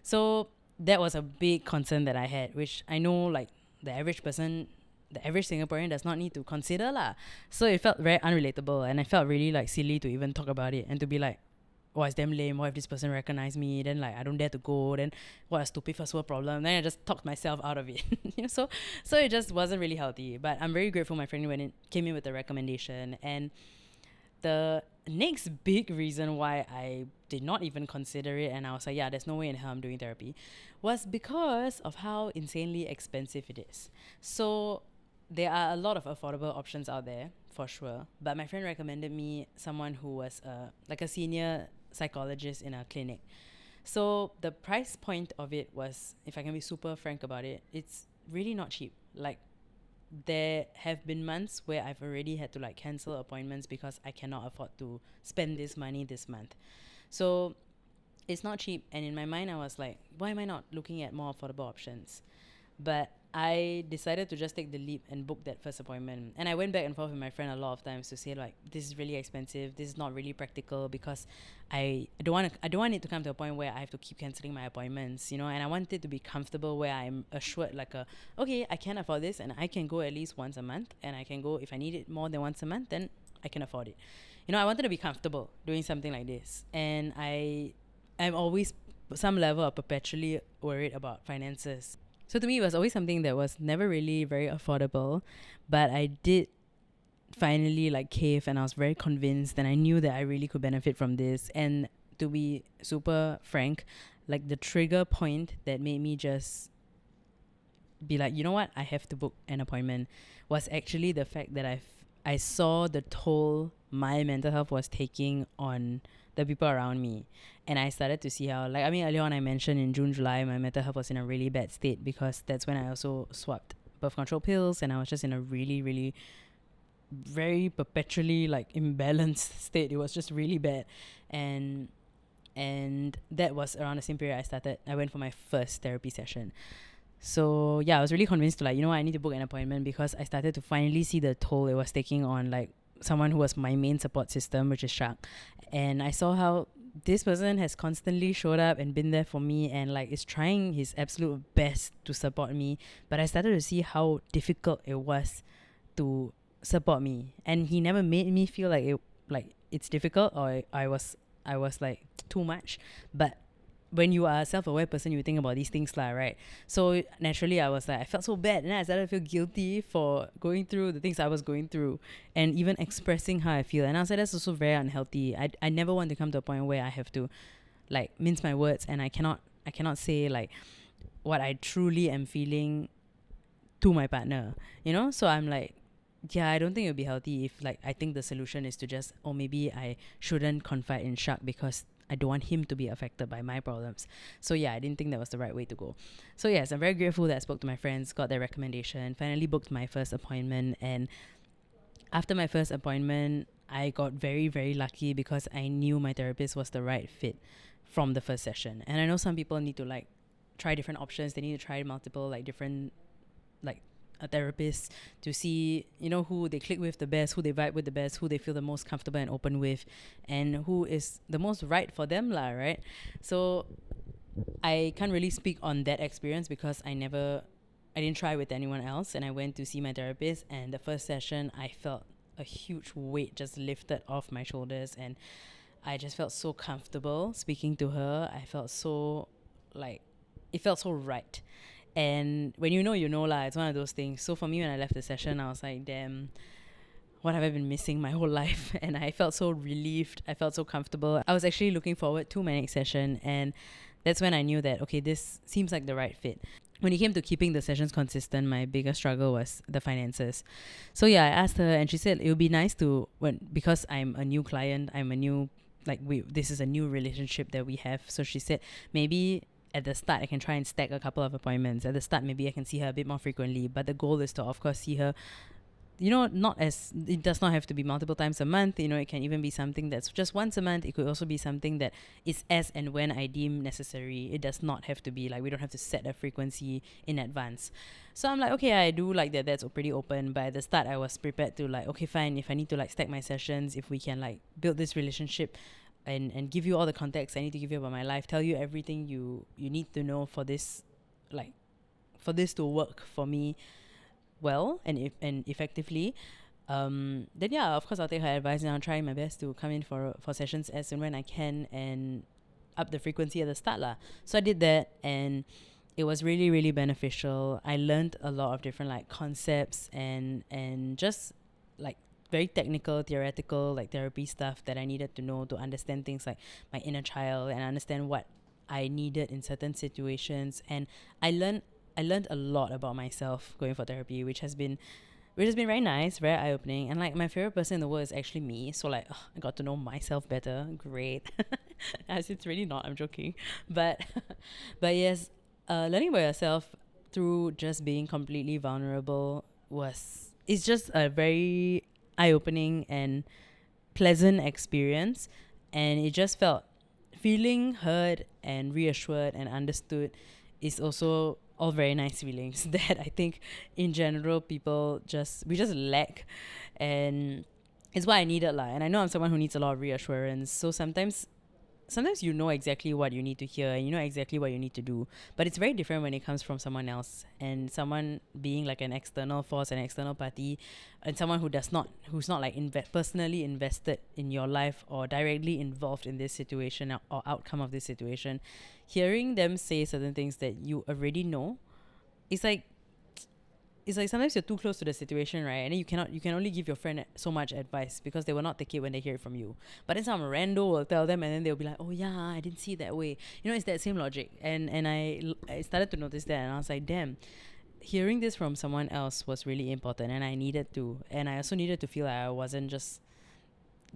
So that was a big concern that I had, which I know like the average person, the average Singaporean does not need to consider lah. So it felt very unrelatable, and I felt really like silly to even talk about it and to be like, oh, it's damn lame. What if this person recognize me? Then like I don't dare to go. Then what a stupid first world problem. Then I just talked myself out of it. So it just wasn't really healthy. But I'm very grateful my friend when it came in with the recommendation. And the next big reason why I did not even consider it, and I was like, yeah, there's no way in hell I'm doing therapy, was because of how insanely expensive it is. So there are a lot of affordable options out there for sure, but my friend recommended me someone who was like a senior psychologist in a clinic. So the price point of it was, if I can be super frank about it, it's really not cheap. Like there have been months where I've already had to like cancel appointments because I cannot afford to spend this money this month. So it's not cheap, and in my mind I was like, why am I not looking at more affordable options? But I decided to just take the leap and book that first appointment. And I went back and forth with my friend a lot of times to say like, this is really expensive, this is not really practical, because I don't want it to come to a point where I have to keep cancelling my appointments, and I want it to be comfortable where I'm assured like okay, I can afford this and I can go at least once a month, and I can go if I need it more than once a month, then I can afford it. I wanted to be comfortable doing something like this, and I'm always some level of perpetually worried about finances. So to me, it was always something that was never really very affordable, but I did finally like cave, and I was very convinced, and I knew that I really could benefit from this. And to be super frank, like the trigger point that made me just be like, you know what, I have to book an appointment, was actually the fact that I saw the toll my mental health was taking on the people around me. And I started to see how, like, I mean, earlier on I mentioned in June, July, my mental health was in a really bad state, because that's when I also swapped birth control pills, and I was just in a really, really very perpetually like imbalanced state. It was just really bad. And that was around the same period I went for my first therapy session. So yeah, I was really convinced to like, you know what, I need to book an appointment, because I started to finally see the toll it was taking on like someone who was my main support system, which is Shak. And I saw how this person has constantly showed up and been there for me, and like is trying his absolute best to support me. But I started to see how difficult it was to support me, and he never made me feel like it's difficult, or I was like too much. But when you are a self-aware person, you think about these things lah, right? So naturally I was like, I felt so bad, and then I started to feel guilty for going through the things I was going through, and even expressing how I feel. And I was like, that's also very unhealthy. I never want to come to a point where I have to like mince my words, and I cannot say like what I truly am feeling to my partner, so I'm like, yeah, I don't think it would be healthy if like I think the solution is to just, or maybe I shouldn't confide in Shak because I don't want him to be affected by my problems. So yeah, I didn't think that was the right way to go. So yes, I'm very grateful that I spoke to my friends, got their recommendation, finally booked my first appointment. And after my first appointment, I got very, very lucky, because I knew my therapist was the right fit from the first session. And I know some people need to like try different options. They need to try multiple like different like a therapist to see, who they click with the best, who they vibe with the best, who they feel the most comfortable and open with, and who is the most right for them lah, right? So I can't really speak on that experience, because I didn't try with anyone else. And I went to see my therapist, and the first session I felt a huge weight just lifted off my shoulders, and I just felt so comfortable speaking to her. I felt so like, it felt so right. And when you know lah, it's one of those things. So for me, when I left the session, I was like, damn, what have I been missing my whole life? And I felt so relieved. I felt so comfortable. I was actually looking forward to my next session, and that's when I knew that, okay, this seems like the right fit. When it came to keeping the sessions consistent, my biggest struggle was the finances. So yeah, I asked her, and she said it would be nice to, because I'm a new client, this is a new relationship that we have. So she said, maybe at the start I can try and stack a couple of appointments. At the start, maybe I can see her a bit more frequently, but the goal is to of course see her it does not have to be multiple times a month. It can even be something that's just once a month. It could also be something that is as and when I deem necessary. It does not have to be like, we don't have to set a frequency in advance. So I'm like, okay, I do like that. That's pretty open. But at the start, I was prepared to like, okay, fine. If I need to like stack my sessions, if we can like build this relationship, and give you all the context I need to give you about my life, tell you everything you need to know for this, like, for this to work for me well and effectively, then yeah, of course I'll take her advice and I'll try my best to come in for sessions as and when I can and up the frequency at the start lah. So I did that and it was really, really beneficial. I learned a lot of different like concepts and just like very technical, theoretical, like therapy stuff that I needed to know to understand things like my inner child and understand what I needed in certain situations. And I learned a lot about myself going for therapy, which has been very nice, very eye opening. And like my favorite person in the world is actually me. So like I got to know myself better. Great. As it's really not, I'm joking. But but yes, learning about yourself through just being completely vulnerable is just a very eye opening and pleasant experience. And it just felt, feeling heard and reassured and understood is also all very nice feelings that I think in general we just lack, and it's what I needed lah. And I know I'm someone who needs a lot of reassurance, so sometimes you know exactly what you need to hear and you know exactly what you need to do, but it's very different when it comes from someone else, and someone being like an external force, an external party, and someone who's not like personally invested in your life or directly involved in this situation or outcome of this situation. Hearing them say certain things that you already know, it's like sometimes you're too close to the situation, right? And then you can only give your friend so much advice because they will not take it when they hear it from you. But then some rando will tell them and then they'll be like, oh yeah, I didn't see it that way. It's that same logic. And I started to notice that and I was like, damn, hearing this from someone else was really important, and I needed to. And I also needed to feel like I wasn't just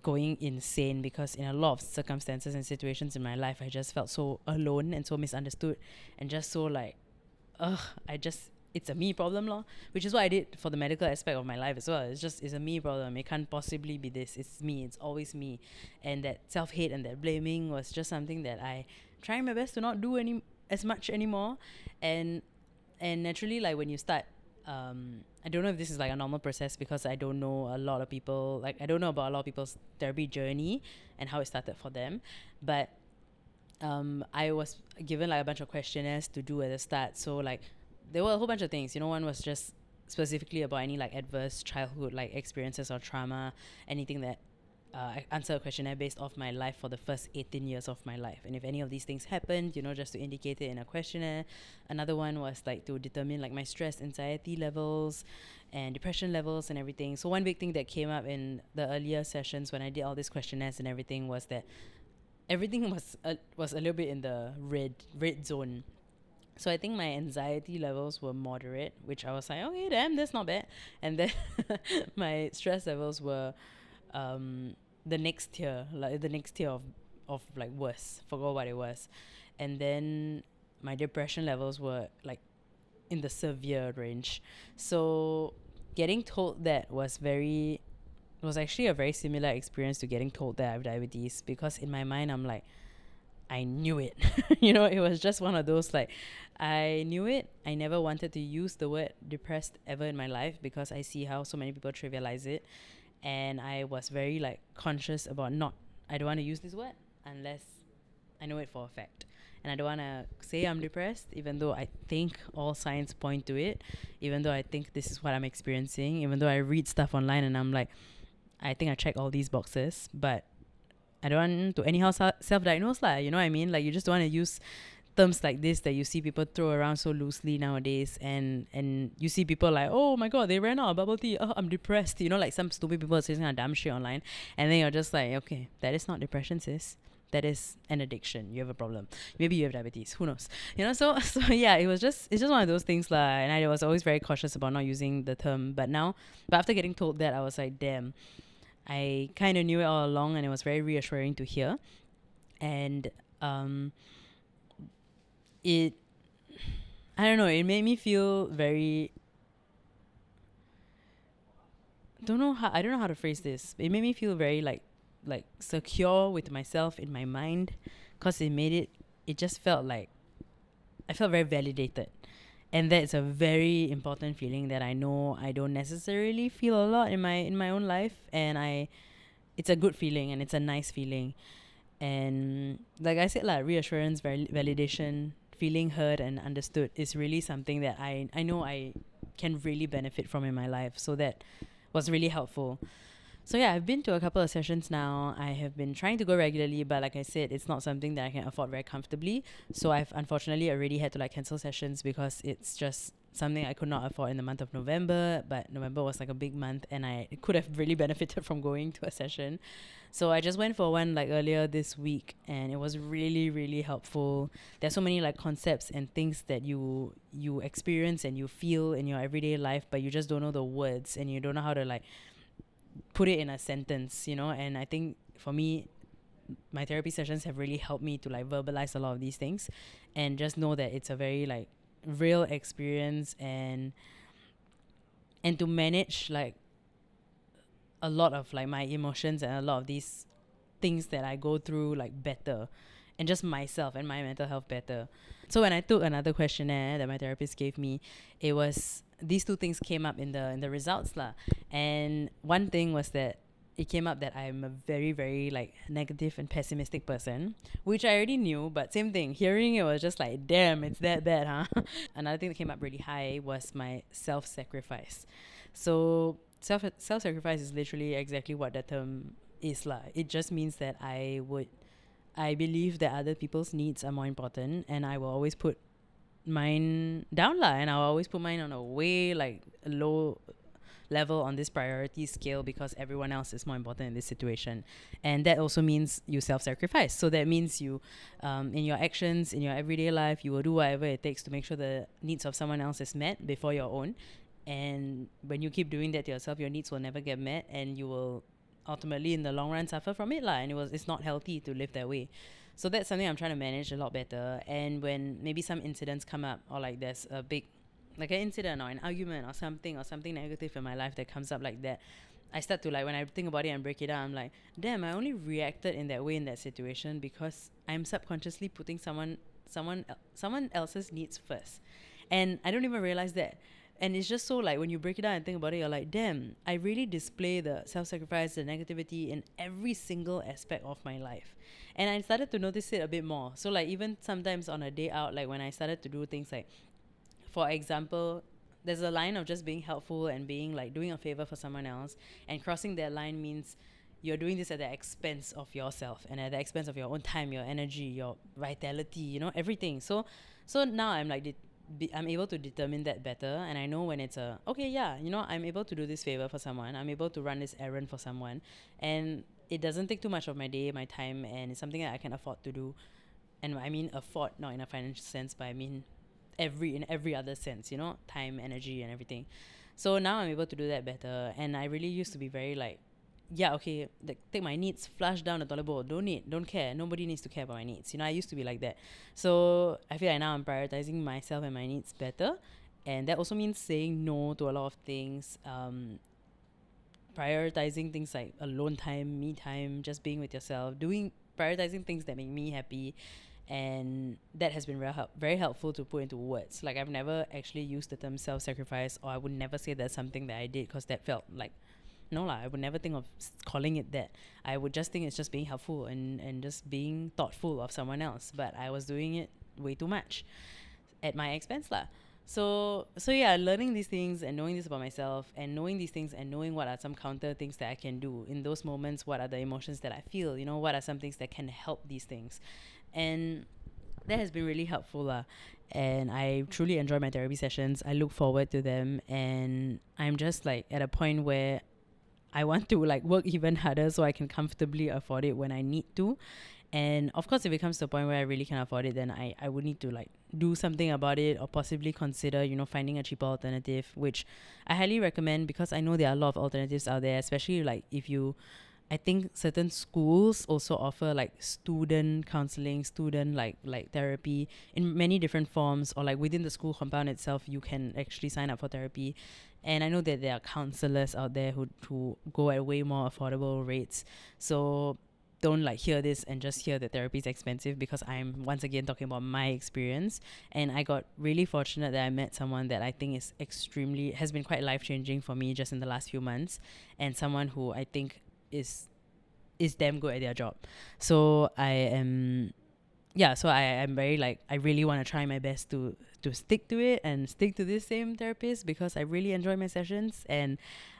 going insane, because in a lot of circumstances and situations in my life, I just felt so alone and so misunderstood and just so like, it's a me problem lor, which is what I did for the medical aspect of my life as well. It's a me problem. It can't possibly be this. It's me. It's always me. And that self-hate and that blaming was just something that I trying my best to not do as much anymore. And naturally, like when you start, I don't know if this is like a normal process because I don't know a lot of people, like I don't know about a lot of people's therapy journey and how it started for them, but I was given like a bunch of questionnaires to do at the start. So like there were a whole bunch of things. One was just specifically about any like adverse childhood like experiences or trauma, anything that I answer a questionnaire based off my life for the first 18 years of my life, and if any of these things happened, just to indicate it in a questionnaire. Another one was like to determine like my stress, anxiety levels and depression levels and everything. So one big thing that came up in the earlier sessions when I did all these questionnaires and everything was that everything was a little bit in the red zone. So I think my anxiety levels were moderate, which I was like, okay, damn, that's not bad. And then my stress levels were the next tier of like worse. Forgot what it was. And then my depression levels were like in the severe range. So getting told that was actually a very similar experience to getting told that I have diabetes, because in my mind I'm like, I knew it. It was just one of those like, I knew it. I never wanted to use the word depressed ever in my life because I see how so many people trivialize it. And I was very like conscious about I don't want to use this word unless I know it for a fact. And I don't want to say I'm depressed, even though I think all signs point to it, even though I think this is what I'm experiencing, even though I read stuff online and I'm like, I think I check all these boxes, but I don't want to anyhow self-diagnose lah. You know what I mean? Like, you just don't want to use terms like this that you see people throw around so loosely nowadays, and you see people like, oh my god, they ran out of bubble tea, I'm depressed, like some stupid people saying some dumb shit online, and then you're just like, okay, that is not depression, sis. That is an addiction. You have a problem. Maybe you have diabetes. Who knows? So yeah, it's just one of those things lah. And I was always very cautious about not using the term, but after getting told that, I was like, damn, I kind of knew it all along, and it was very reassuring to hear. And it made me feel very, I don't know how to phrase this. It made me feel very like secure with myself in my mind, because it just felt like I felt very validated. And that's a very important feeling that I know I don't necessarily feel a lot in my own life, and I it's a good feeling and it's a nice feeling. And like I said, like reassurance, validation, feeling heard and understood is really something that I know I can really benefit from in my life. So that was really helpful. So yeah, I've been to a couple of sessions now. I have been trying to go regularly, but like I said, it's not something that I can afford very comfortably. So I've unfortunately already had to like cancel sessions because it's just something I could not afford in the month of November. But November was like a big month, and I could have really benefited from going to a session. So I just went for one like earlier this week, and it was really really helpful. There's so many like concepts and things that you experience and you feel in your everyday life, but you just don't know the words and you don't know how to like put it in a sentence, you know. And I think for me, my therapy sessions have really helped me to like verbalize a lot of these things and just know that it's a very like real experience, and to manage like a lot of like my emotions and a lot of these things that I go through like better, and just myself and my mental health better. So when I took another questionnaire that my therapist gave me, it was these two things came up in the results lah. And one thing was that it came up that I'm a very very like negative and pessimistic person, which I already knew, but same thing, hearing it was just like, damn, it's that bad, huh? Another thing that came up really high was my self-sacrifice. So self-sacrifice is literally exactly what that term is lah. It just means that I believe that other people's needs are more important, and I will always put mine down lah, and I'll always put mine on a way like low level on this priority scale because everyone else is more important in this situation. And that also means you self-sacrifice. So that means you in your actions in your everyday life, you will do whatever it takes to make sure the needs of someone else is met before your own. And when you keep doing that to yourself, your needs will never get met, and you will ultimately in the long run suffer from it lah. And it's not healthy to live that way. So that's something I'm trying to manage a lot better. And when maybe some incidents come up, or like there's a big like an incident or an argument or something negative in my life that comes up like that, I start to like, when I think about it and break it down, I'm like, damn, I only reacted in that way in that situation because I'm subconsciously putting someone else's needs first, and I don't even realize that. And it's just so like, when you break it down and think about it, you're like, damn, I really display the self-sacrifice, the negativity in every single aspect of my life. And I started to notice it a bit more. So like, even sometimes on a day out, like when I started to do things like, for example, there's a line of just being helpful and being like doing a favor for someone else, and crossing that line means you're doing this at the expense of yourself and at the expense of your own time, your energy, your vitality, you know, everything. So now I'm like, I'm able to determine that better, and I know when it's okay, yeah, you know, I'm able to do this favor for someone, I'm able to run this errand for someone, and it doesn't take too much of my day, my time, and it's something that I can afford to do. And I mean afford not in a financial sense, but I mean in every other sense, you know, time, energy and everything. So now I'm able to do that better, and I really used to be very like, yeah, okay, like, take my needs, flush down the toilet bowl, don't care, nobody needs to care about my needs, you know. I used to be like that. So I feel like now I'm prioritizing myself and my needs better, and that also means saying no to a lot of things, prioritizing things like alone time, me time, just being with yourself, prioritizing things that make me happy. And that has been very helpful to put into words. Like, I've never actually used the term self-sacrifice, or I would never say that's something that I did, because that felt like, no lah, I would never think of calling it that. I would just think it's just being helpful and just being thoughtful of someone else, but I was doing it way too much at my expense lah. So yeah, learning these things and knowing this about myself, and knowing these things and knowing what are some counter things that I can do in those moments, what are the emotions that I feel, you know, what are some things that can help these things. And that has been really helpful lah. And I truly enjoy my therapy sessions. I look forward to them, and I'm just like at a point where I want to like work even harder so I can comfortably afford it when I need to. And of course, if it comes to a point where I really can't afford it, then I would need to like do something about it, or possibly consider, you know, finding a cheaper alternative, which I highly recommend, because I know there are a lot of alternatives out there, especially like if you, I think certain schools also offer like student counseling, student like therapy in many different forms, or like within the school compound itself, you can actually sign up for therapy. And I know that there are counselors out there who go at way more affordable rates. So don't like hear this and just hear that therapy is expensive, because I'm once again talking about my experience. And I got really fortunate that I met someone that I think has been quite life changing for me just in the last few months, and someone who I think is damn good at their job. So I am very like, I really want to try my best to stick to it and stick to this same therapist, because I really enjoy my sessions. And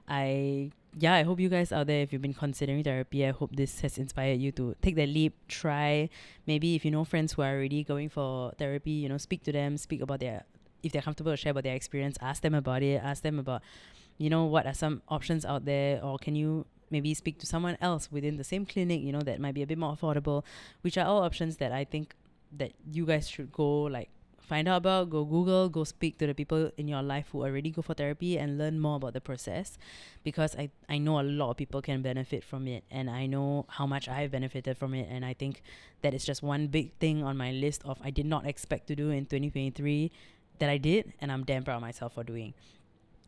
I hope you guys out there, if you've been considering therapy, I hope this has inspired you to take that leap, try. Maybe if you know friends who are already going for therapy, speak to them, speak about if they're comfortable to share about their experience, ask them about it, ask them about, what are some options out there, or can you maybe speak to someone else within the same clinic, that might be a bit more affordable, which are all options that I think that you guys should go like find out about, go Google, go speak to the people in your life who already go for therapy and learn more about the process, because I know a lot of people can benefit from it, and I know how much I've benefited from it. And I think that is just one big thing on my list of I did not expect to do in 2023 that I did, and I'm damn proud of myself for doing.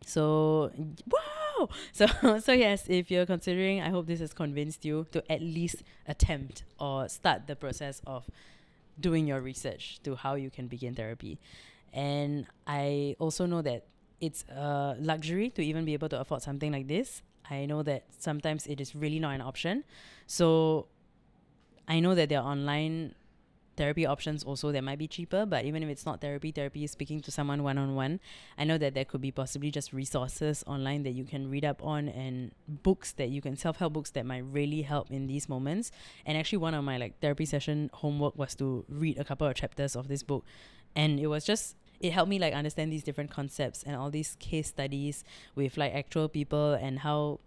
So wow. So yes, if you're considering, I hope this has convinced you to at least attempt or start the process of doing your research to how you can begin therapy. And I also know that it's a luxury to even be able to afford something like this. I know that sometimes it is really not an option. So I know that there are online therapy options also that might be cheaper, but even if it's not therapy is speaking to someone one-on-one. I know that there could be possibly just resources online that you can read up on, and books that you can, self-help books that might really help in these moments. And actually one of my like therapy session homework was to read a couple of chapters of this book, and it helped me like understand these different concepts and all these case studies with like actual people, and how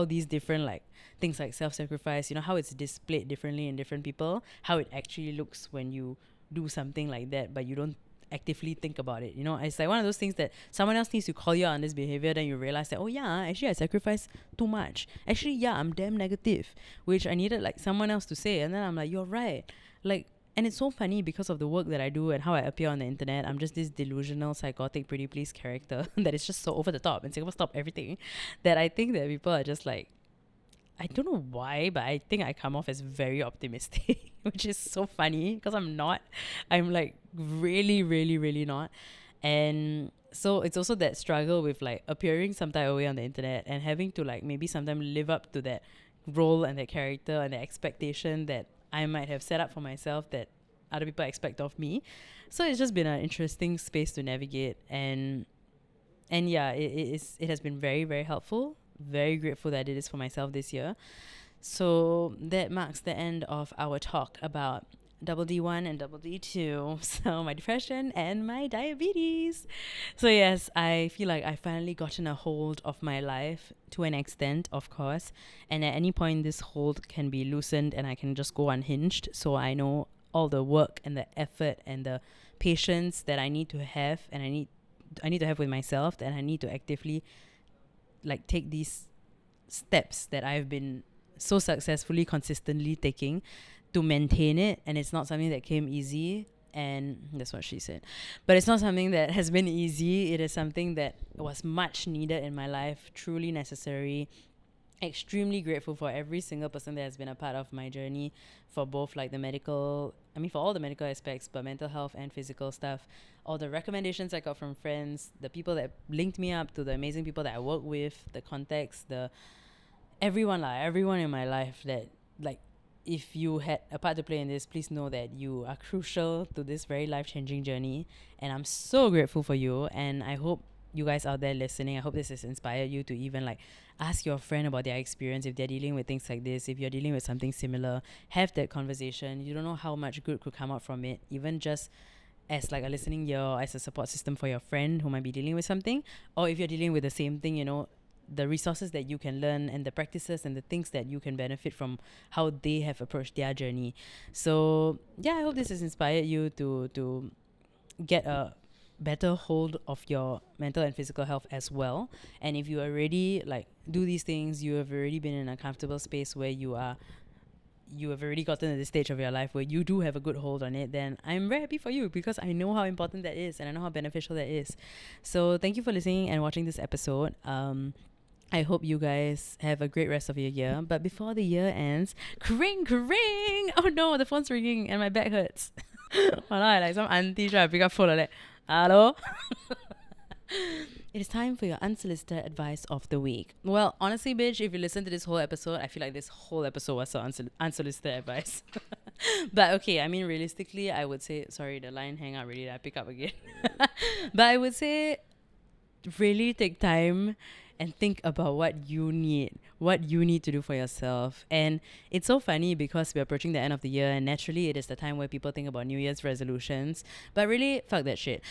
these different like things like self-sacrifice, how it's displayed differently in different people, how it actually looks when you do something like that but you don't actively think about it. It's like one of those things that someone else needs to call you out on this behavior, then you realize that, oh yeah, actually I sacrifice too much, actually yeah, I'm damn negative, which I needed like someone else to say. And then I'm like, you're right. Like, and it's so funny because of the work that I do and how I appear on the internet. I'm just this delusional, psychotic, pretty please character that is just so over the top and Singapore stop everything, that I think that people are just like, I don't know why, but I think I come off as very optimistic, which is so funny because I'm not. I'm like really, really, really not. And so it's also that struggle with like appearing some type of way on the internet and having to like maybe sometimes live up to that role and that character and the expectation that I might have set up for myself that other people expect of me. So it's just been an interesting space to navigate, and yeah, it has been very, very helpful. Very grateful that I did this for myself this year. So that marks the end of our talk about double D1 and double D2. So my depression and my diabetes. So yes, I feel like I've finally gotten a hold of my life to an extent, of course. And at any point, this hold can be loosened and I can just go unhinged. So I know all the work and the effort and the patience that I need to have, and I need to have with myself, and I need to actively like take these steps that I've been so successfully consistently taking to maintain it. And it's not something that came easy, and that's what she said, but it's not something that has been easy. It is something that was much needed in my life, truly necessary. Extremely grateful for every single person that has been a part of my journey, for both like for all the medical aspects, but mental health and physical stuff. All the recommendations I got from friends, the people that linked me up to the amazing people that I work with, the contacts, everyone in my life that like, if you had a part to play in this, please know that you are crucial to this very life-changing journey, and I'm so grateful for you. And I hope you guys out there listening, I hope this has inspired you to even like ask your friend about their experience if they're dealing with things like this. If you're dealing with something similar, have that conversation. You don't know how much good could come out from it, even just as like a listening ear, or as a support system for your friend who might be dealing with something. Or if you're dealing with the same thing, the resources that you can learn and the practices and the things that you can benefit from how they have approached their journey. So yeah, I hope this has inspired you to get a better hold of your mental and physical health as well. And if you already like do these things, you have already been in a comfortable space where you are you have already gotten to this stage of your life where you do have a good hold on it, then I'm very happy for you, because I know how important that is and I know how beneficial that is. So thank you for listening and watching this episode. I hope you guys have a great rest of your year. But before the year ends, kring kring! Oh no, the phone's ringing and my back hurts. Walao, like some auntie trying to pick up phone like that. Hello? It is time for your unsolicited advice of the week. Well, honestly, bitch, if you listen to this whole episode, I feel like this whole episode was so unsolicited advice. But okay, I mean, realistically, I would say, sorry, the line hang up really, I pick up again. But I would say, really take time and think about what you need to do for yourself. And it's so funny because we're approaching the end of the year, and naturally it is the time where people think about New Year's resolutions. But really, fuck that shit.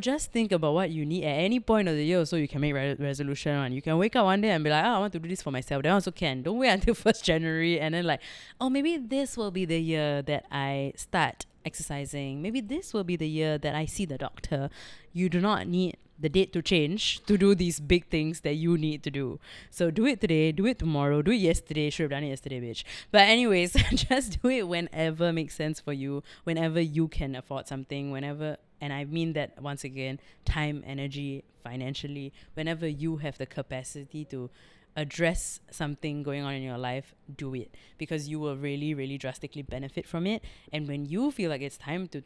Just think about what you need at any point of the year, so you can make resolution on. You can wake up one day and be like, I want to do this for myself. Then also can. Don't wait until 1st January and then like, oh, maybe this will be the year that I start exercising. Maybe this will be the year that I see the doctor. You do not need the date to change to do these big things that you need to do. So do it today, do it tomorrow, do it yesterday. Should have done it yesterday, bitch. But anyways, just do it whenever makes sense for you, whenever you can afford something, whenever, and I mean that once again, time, energy, financially, whenever you have the capacity to address something going on in your life, do it, because you will really, really drastically benefit from it. And when you feel like it's time to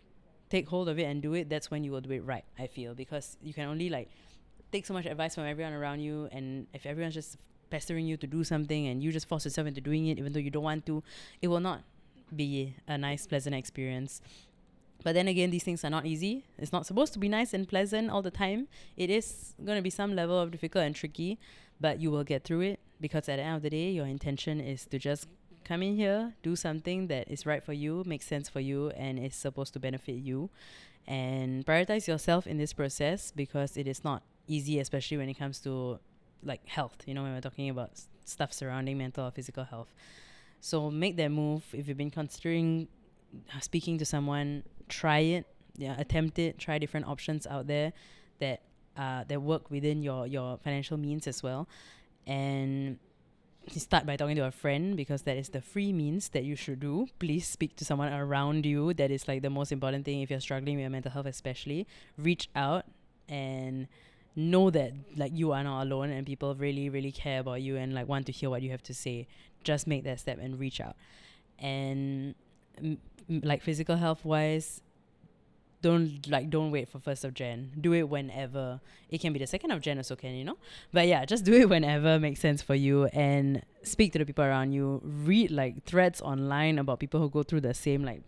take hold of it and do it, that's when you will do it right, I feel, because you can only like take so much advice from everyone around you, and if everyone's just pestering you to do something and you just force yourself into doing it even though you don't want to, it will not be a nice, pleasant experience. But then again, these things are not easy. It's not supposed to be nice and pleasant all the time. It is going to be some level of difficult and tricky, but you will get through it, because at the end of the day, your intention is to just come in here, do something that is right for you, makes sense for you, and is supposed to benefit you. And prioritize yourself in this process, because it is not easy, especially when it comes to like health, when we're talking about stuff surrounding mental or physical health. So make that move. If you've been considering speaking to someone, try it, attempt it, try different options out there that work within your financial means as well. And start by talking to a friend, because that is the free means that you should do. Please speak to someone around you. That is like the most important thing. If you're struggling with your mental health especially, reach out and know that like you are not alone, and people really, really care about you and like want to hear what you have to say. Just make that step and reach out. And like physical health wise, don't wait for 1st of Jan. Do it whenever. It can be the 2nd of Jan also can, But yeah, just do it whenever makes sense for you, and speak to the people around you. Read like threads online about people who go through the same like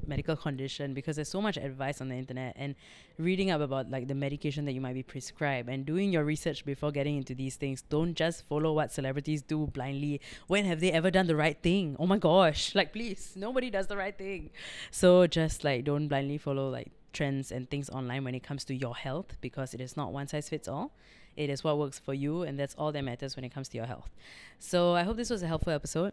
medical condition, because there's so much advice on the internet, and reading up about like the medication that you might be prescribed and doing your research before getting into these things. Don't just follow what celebrities do blindly. When have they ever done the right thing? Oh my gosh, like please, nobody does the right thing. So just like don't blindly follow like trends and things online when it comes to your health, because it is not one size fits all. It is what works for you, and that's all that matters when it comes to your health. So I hope this was a helpful episode.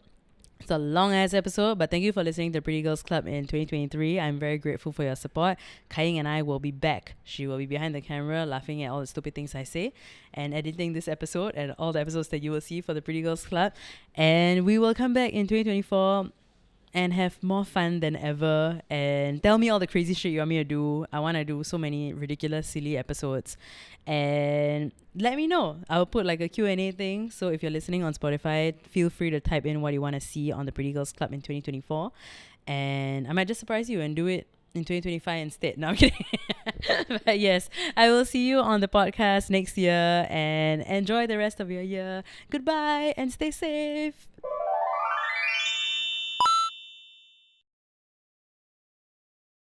It's a long ass episode, but thank you for listening to Pretty Girls Club in 2023. I'm very grateful for your support. Kai-Ying and I will be back. She will be behind the camera laughing at all the stupid things I say and editing this episode and all the episodes that you will see for the Pretty Girls Club. And we will come back in 2024 and have more fun than ever, and tell me all the crazy shit you want me to do. I want to do so many ridiculous, silly episodes, and let me know. I'll put like a Q&A thing, so if you're listening on Spotify, feel free to type in what you want to see on the Pretty Girls Club in 2024, and I might just surprise you and do it in 2025 instead. No, I'm kidding. But yes, I will see you on the podcast next year, and enjoy the rest of your year. Goodbye and stay safe.